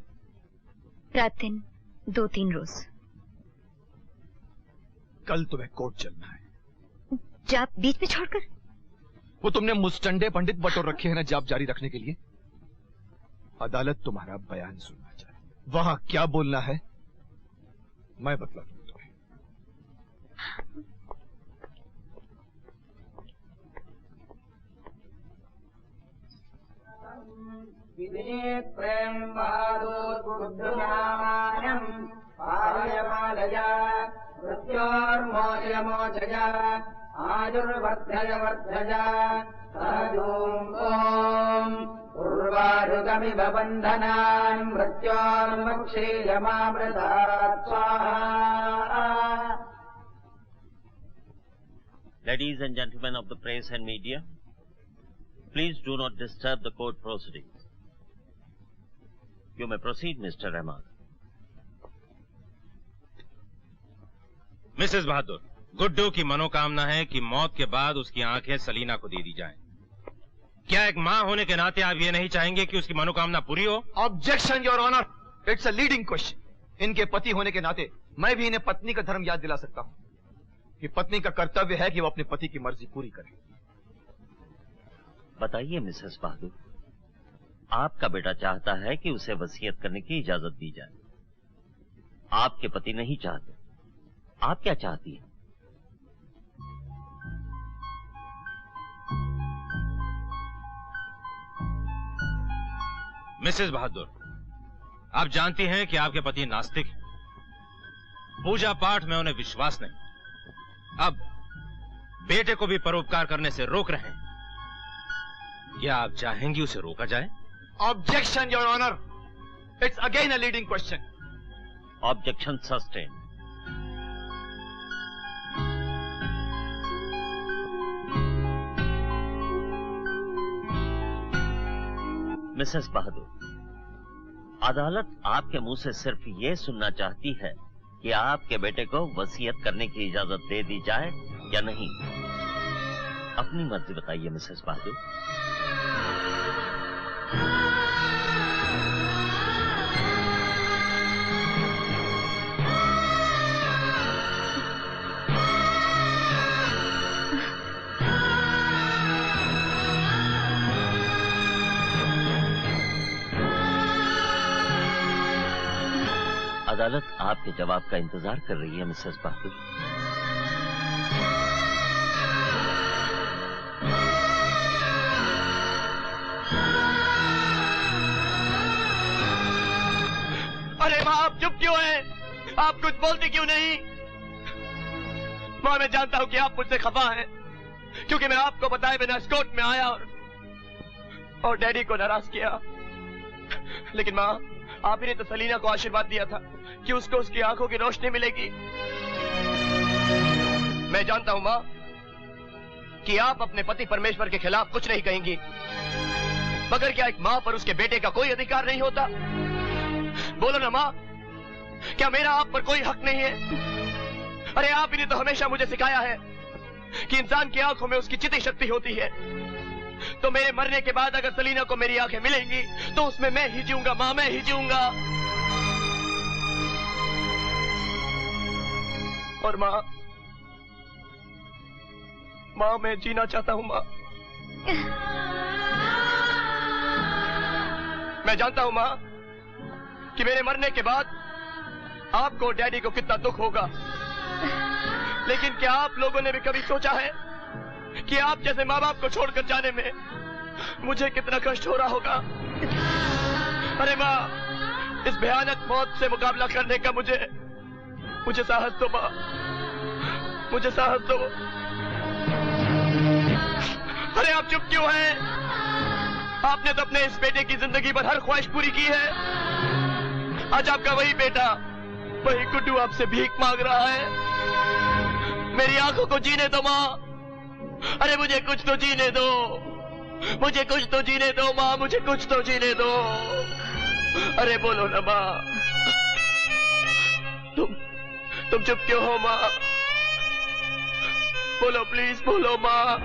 रात दिन 2-3 रोज। कल तुम्हें कोर्ट चलना है। जाप बीच में छोड़कर? वो तुमने मुस्टंडे पंडित बटोर रखे हैं ना जाप जारी रखने के लिए। अदालत तुम्हारा बयान सुनना चाहे। वहां क्या बोलना है मैं बतला दूंगा तुम्हें। प्रेम बहादुर बुद्धनामानम पालय पालय मृत्योर्मोचय मोचय आयुर्वर्धय वर्धय साधुं ओम उर्वारुकमिव बन्धनान् मृत्योर्मुक्षीयमामृतात् स्वाहा। Ladies and gentlemen of the press and media, please do not disturb the court proceedings. You may proceed, Mr. Rahman. Mrs Bahadur, Guddu की मनोकामना है कि मौत के बाद उसकी आंखें सलीना को दे दी जाएं। क्या एक मां होने के नाते आप ये नहीं चाहेंगे कि उसकी मनोकामना पूरी हो? Objection your honour, it's a leading question. इनके पति होने के नाते मैं भी इन्हें पत्नी का धर्म याद दिला सकता हूं कि पत्नी का कर्तव्य है कि वो अपने पति की मर्जी पूरी करे। बताइए मिसेस बहादुर, आपका बेटा चाहता है कि उसे वसीयत करने की इजाजत दी जाए। आपके पति नहीं चाहते, आप क्या चाहती हैं? मिसेस बहादुर, आप जानती हैं कि आपके पति नास्तिक हैं। पूजा पाठ में उन्हें विश्वास नहीं। अब बेटे को भी परोपकार करने से रोक रहे हैं। क्या आप चाहेंगी उसे रोका जाए? Objection your honour, it's again a leading question. Objection sustain. Mrs Bahadur, अदालत आपके मुंह से सिर्फ ये सुनना चाहती है कि आपके बेटे को वसीयत करने की इजाजत दे दी जाए या नहीं। अपनी मर्जी बताइए मिसेस बहादुर। अदालत आपके जवाब का इंतजार कर रही है मिसेस बहादुर। आप कुछ बोलते क्यों नहीं? माँ, मैं जानता हूं कि आप मुझसे खफा हैं, क्योंकि मैं आपको बताए बिना कोर्ट में आया और डैडी को नाराज किया। लेकिन माँ, आप ही ने तो सलीना को आशीर्वाद दिया था कि उसको उसकी आंखों की रोशनी मिलेगी। मैं जानता हूं माँ कि आप अपने पति परमेश्वर के खिलाफ कुछ नहीं कहेंगी, मगर क्या एक माँ पर उसके बेटे का कोई अधिकार नहीं होता? बोलो ना माँ, क्या मेरा आप पर कोई हक नहीं है? अरे आप ही ने तो हमेशा मुझे सिखाया है कि इंसान की आंखों में उसकी चिति शक्ति होती है। तो मेरे मरने के बाद अगर सलीना को मेरी आंखें मिलेंगी तो उसमें मैं ही जीऊंगा माँ, मैं ही जीऊंगा। और माँ, मैं जीना चाहता हूँ माँ। मैं जानता हूँ माँ कि मेरे मरने के बाद आपको और डैडी को कितना दुख होगा, लेकिन क्या आप लोगों ने भी कभी सोचा है कि आप जैसे माँ बाप को छोड़कर जाने में मुझे कितना कष्ट हो रहा होगा? अरे माँ, इस भयानक मौत से मुकाबला करने का मुझे साहस दो माँ, मुझे साहस दो। अरे आप चुप क्यों हैं? आपने तो अपने इस बेटे की जिंदगी भर हर ख्वाहिश पूरी की है। आज आपका वही बेटा, वही गुड्डू आपसे भीख मांग रहा है। मेरी आंखों को जीने दो माँ। अरे मुझे कुछ तो जीने दो, मुझे कुछ तो जीने दो माँ, मुझे कुछ तो जीने दो। अरे बोलो ना माँ, तुम चुप क्यों हो माँ? बोलो प्लीज, बोलो माँ।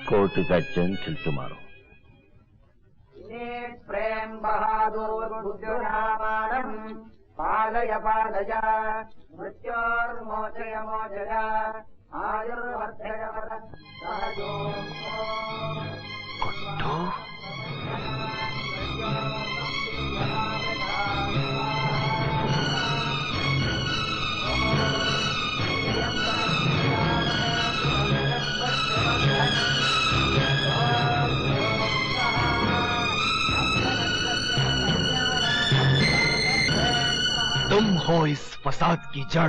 Court is adjourned till tomorrow. प्रेम बहादुर बुद्धुरामानम पालय पालय मृत्योर्मोचय मोचय आयुर्वर्धय सहजो। तुम हो इस फसाद की जड़,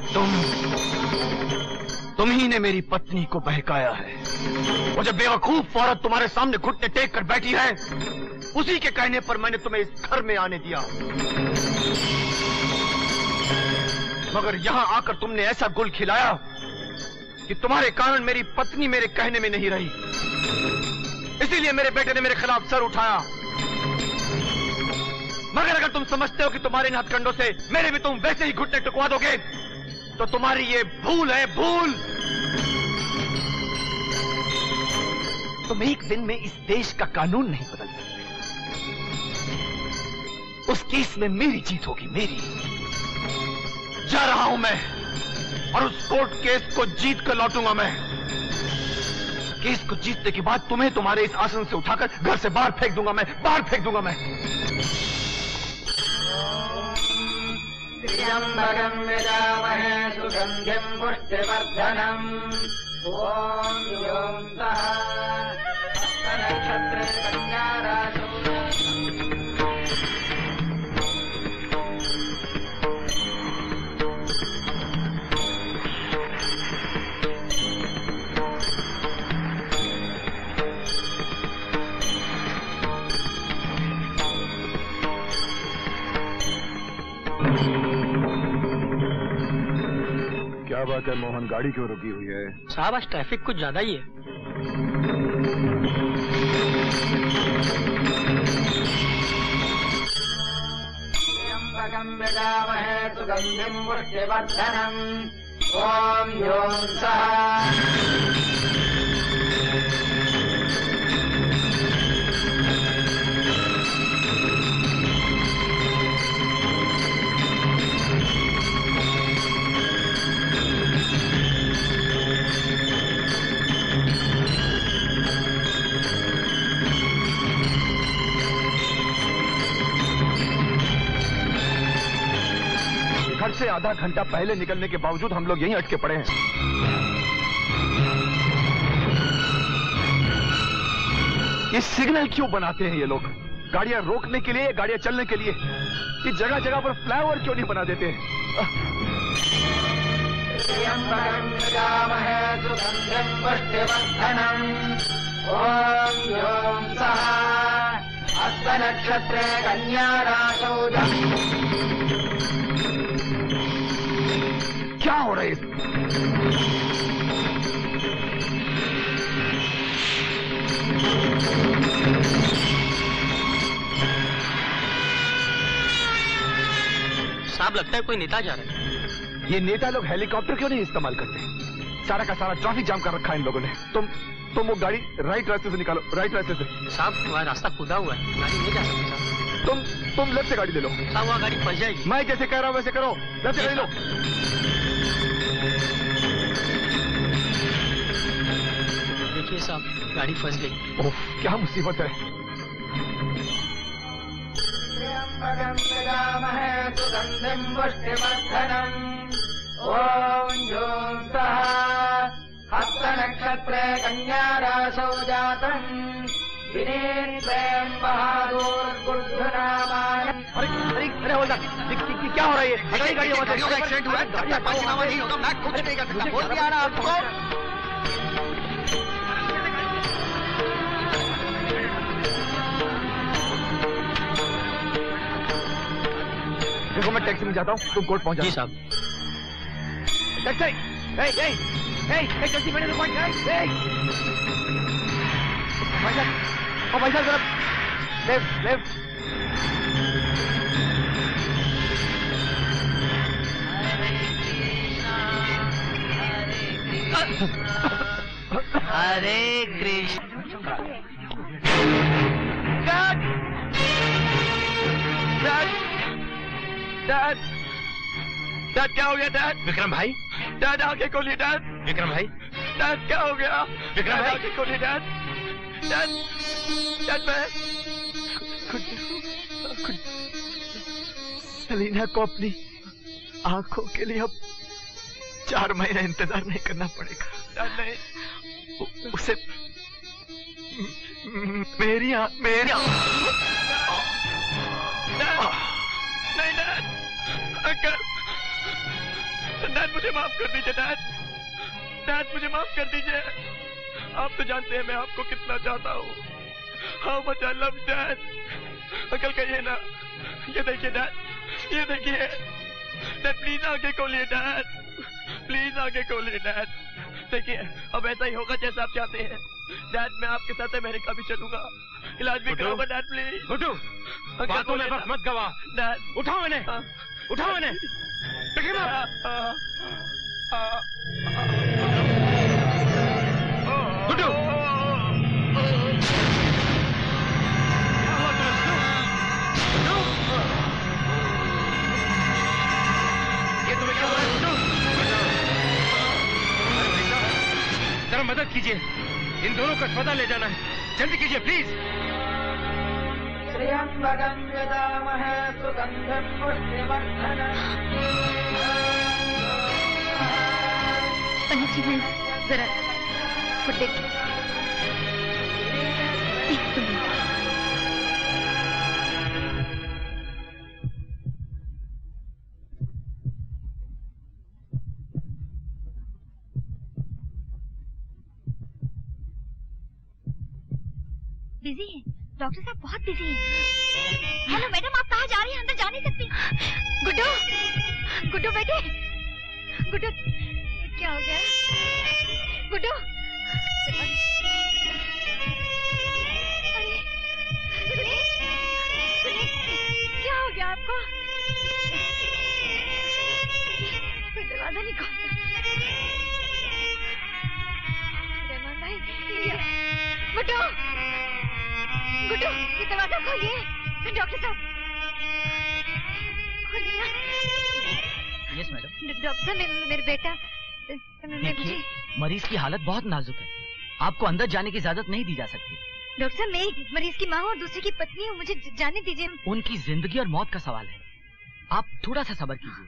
तुम ही ने मेरी पत्नी को बहकाया है। वो जब बेवकूफ औरत तुम्हारे सामने घुटने टेक कर बैठी है, उसी के कहने पर मैंने तुम्हें इस घर में आने दिया। मगर यहां आकर तुमने ऐसा गुल खिलाया कि तुम्हारे कारण मेरी पत्नी मेरे कहने में नहीं रही। इसीलिए मेरे बेटे ने मेरे खिलाफ सर उठाया। मगर अगर तुम समझते हो कि तुम्हारे इन हथकंडों से मेरे भी तुम वैसे ही घुटने टुकवा दोगे, तो तुम्हारी ये भूल है, भूल। तुम एक दिन में इस देश का कानून नहीं बदल सकते। उस केस में मेरी जीत होगी, मेरी। जा रहा हूं मैं और उस कोर्ट केस को जीत कर लौटूंगा मैं। केस को जीतने के बाद तुम्हें तुम्हारे इस आसन से उठाकर घर से बाहर फेंक दूंगा मैं, बाहर फेंक दूंगा मैं। त्र्यंबकं यजामहे सुगंधिं पुष्टिवर्धनम् ॐ यों सः नक्षत्रे कन्या राशौ। क्या बात है मोहन, गाड़ी क्यों रुकी हुई है? साहब आज ट्रैफिक कुछ ज्यादा ही है। त्र्यंबकं यजामहे सुगंधिं पुष्टिवर्धनम् ॐ यों सः आधा घंटा पहले निकलने के बावजूद हम लोग यहीं अटके पड़े हैं। ये सिग्नल क्यों बनाते हैं ये लोग? गाड़ियां रोकने के लिए, गाड़ियां चलने के लिए? ये जगह जगह पर फ्लाईओवर क्यों नहीं बना देते हैं? हस्तनक्षत्रे कन्या राशौ। क्या हो रहा है? साहब लगता है कोई नेता जा रहा है। ये नेता लोग हेलीकॉप्टर क्यों नहीं इस्तेमाल करते? सारा का सारा ट्रैफिक जाम कर रखा है इन लोगों ने। तुम वो गाड़ी राइट रास्ते से निकालो, राइट रास्ते से। साहब वहाँ रास्ता खुदा हुआ है, गाड़ी नहीं जा सकती साहब। तुम लेफ्ट से गाड़ी ले लो। साहब वहाँ गाड़ी फंस जाएगी। मैं जैसे कह रहा हूँ वैसे करो, लेफ्ट से गाड़ी लो। देखिए साहब गाड़ी फंस गई। ओह क्या मुसीबत है। सुगंधिं पुष्टिवर्धनम्। ओम ह्यूं सः हस्तनक्षत्रे कन्या राशौ जातम्। विनेन्द्रं बहादुर्बुद्धनामायम्। अरे होल्डर, क्या हो रहा है? ये गाड़ी गाड़ी का एक्सीडेंट हुआ है, पंचनामा नहीं होगा, मैं कुछ नहीं कर सकता। बोल दिया ना आपको। देखो मैं टैक्सी में जाता हूँ, तुम कोर्ट पहुंच जाओ। जी साहब। टैक्सी, टैक्सी मैंने रुकवाई। भाई साहब जरा लेफ्ट। हरे कृष्ण। डैड क्या हो गया डैड? विक्रम भाई, डैड आंखें खोलिए डैड। विक्रम भाई, डैड क्या हो गया? विक्रम भाई आंखें खोलिए डैड। डैड मैं सलीना को अपनी आंखों के लिए अब 4 महीने इंतजार नहीं करना पड़ेगा। डैड नहीं, उसे मेरी नहीं डैड, अंकल डैड मुझे माफ कर दीजिए डैड मुझे माफ कर दीजिए। आप तो जानते हैं मैं आपको कितना चाहता हूँ। How much I love dad. Uncle कहिए ना, ये देखिए डैड, ये देखिए डैड, प्लीज आगे खोलिए डैड, प्लीज आगे खोलिए डैड। देखिए अब ऐसा ही होगा जैसा आप चाहते हैं डैड। मैं आपके साथ अमेरिका भी चलूंगा, इलाज भी कराऊंगा डैड प्लीज। गुड्डू बातों में वक्त मत गवा डैड। उठाओ इन्हें, उठाओ इन्हें। गुड्डू ये तुम्हें क्या हो रहा है गुड्डू? जरा मदद कीजिए, इन दोनों को अस्पताल ले जाना है, जल्दी कीजिए प्लीज। त्र्यंबकं यजामहे सुगंधिं पुष्टिवर्धनम्। पंडित जी मैं जरा खुद देखिए। बिजी है डॉक्टर साहब, बहुत बिजी हैं। हेलो मैडम, आप कहाँ जा रही हैं? अंदर जा नहीं सकती। गुड्डू बेटे, गुड्डू क्या हो गया? गुड्डू क्या हो गया आपको? कोई दरवाजा नहीं खोलता। रहमान भाई, गुड्डू गुड्डू ये दरवाजा खोलिए। डॉक्टर साहब खोलिए ना। Yes madam. डॉक्टर साहब मेरे बेटा देखिए मरीज की हालत बहुत नाजुक है, आपको अंदर जाने की इजाजत नहीं दी जा सकती। डॉक्टर साहब मैं एक मरीज की माँ हूँ और दूसरे की पत्नी हूँ, मुझे जाने दीजिए। उनकी जिंदगी और मौत का सवाल है, आप थोड़ा सा सब्र कीजिए।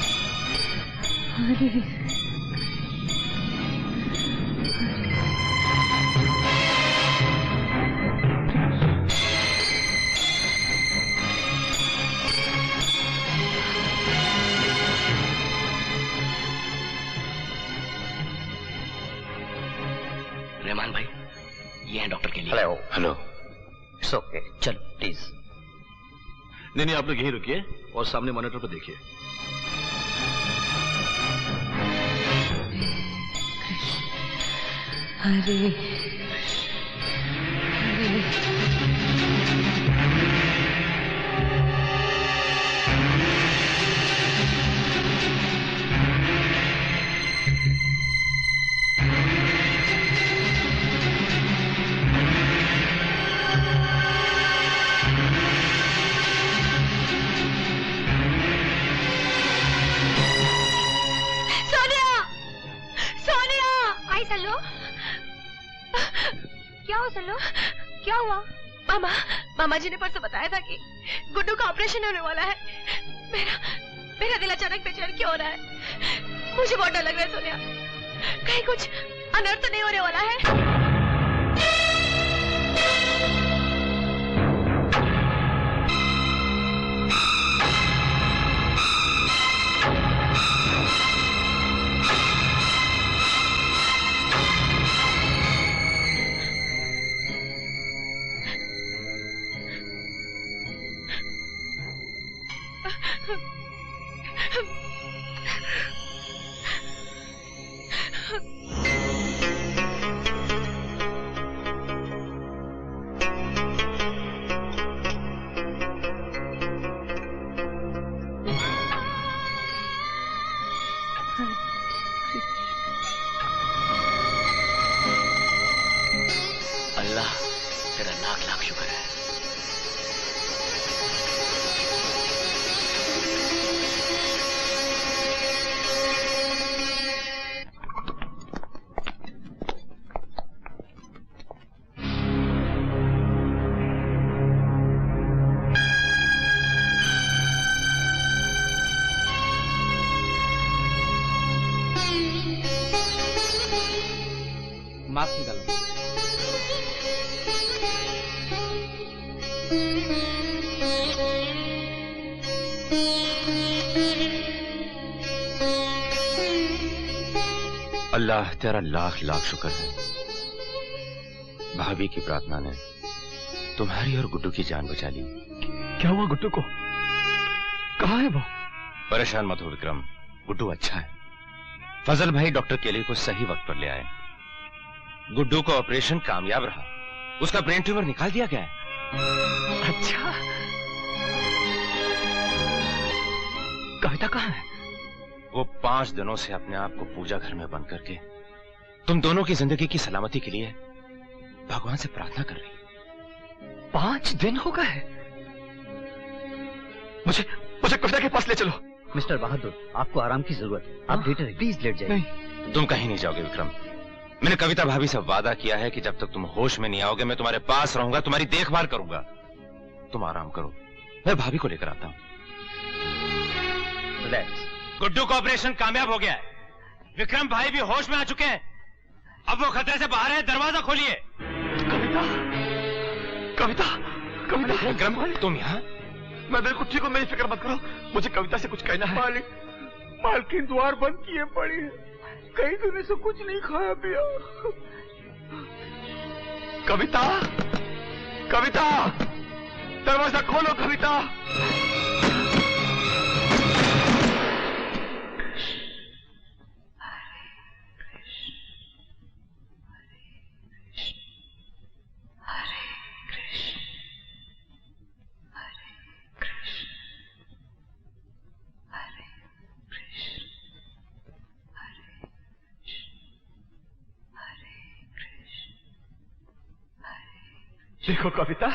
रहमान भाई, ये है डॉक्टर के लिए। Hello hello. इट्स ओके, चलो प्लीज। नहीं, आप लोग यहीं रुकिए और सामने मॉनिटर पर देखिए। हरे क्या हुआ? मामा जी ने परसों बताया था कि गुड्डू का ऑपरेशन होने वाला है। मेरा दिल अचानक बेचैन क्यों हो रहा है? मुझे बहुत डर लग रहा है सोनिया, कहीं कुछ अनर्थ तो नहीं होने वाला है? अल्लाह तेरा लाख लाख शुक्र है। मास्क निकालो। अल्लाह तेरा लाख लाख शुक्र है, भाभी की प्रार्थना ने तुम्हारी और गुड्डू की जान बचा ली। क्या हुआ गुड्डू को? कहाँ है वो? परेशान मत हो विक्रम, गुड्डू अच्छा है। फजल भाई डॉक्टर केली को सही वक्त पर ले आए। गुड्डू का ऑपरेशन कामयाब रहा, उसका ब्रेन ट्यूमर निकाल दिया गया है। अच्छा, कविता कहाँ है? वो 5 दिनों से अपने आप को पूजा घर में बंद करके तुम दोनों की जिंदगी की सलामती के लिए भगवान से प्रार्थना कर रही है। 5 दिन हो गए? मुझे कविता के पास ले चलो। मिस्टर बहादुर, आपको आराम की जरूरत है, आप लेटे रहिए, प्लीज लेट जाइए। नहीं, तुम कहीं नहीं जाओगे विक्रम। मैंने कविता भाभी से वादा किया है कि जब तक तुम होश में नहीं आओगे मैं तुम्हारे पास रहूंगा, तुम्हारी देखभाल करूंगा। तुम आराम करो, मैं भाभी को लेकर आता हूं। रिलैक्स। गुड्डू का ऑपरेशन कामयाब हो गया है, विक्रम भाई भी होश में आ चुके हैं। अब वो खतरे से बाहर है, दरवाजा खोलिए। कविता, कविता, कविता। विक्रम तुम यहाँ? मैं बिल्कुल ठीक हूँ, मेरी फिक्र मत करो। मुझे कविता से कुछ कहना है। मालकिन द्वार बंद किए पड़ी है, कई दिनों से कुछ नहीं खाया पिया। कविता, कविता, दरवाजा खोलो कविता। देखो कविता,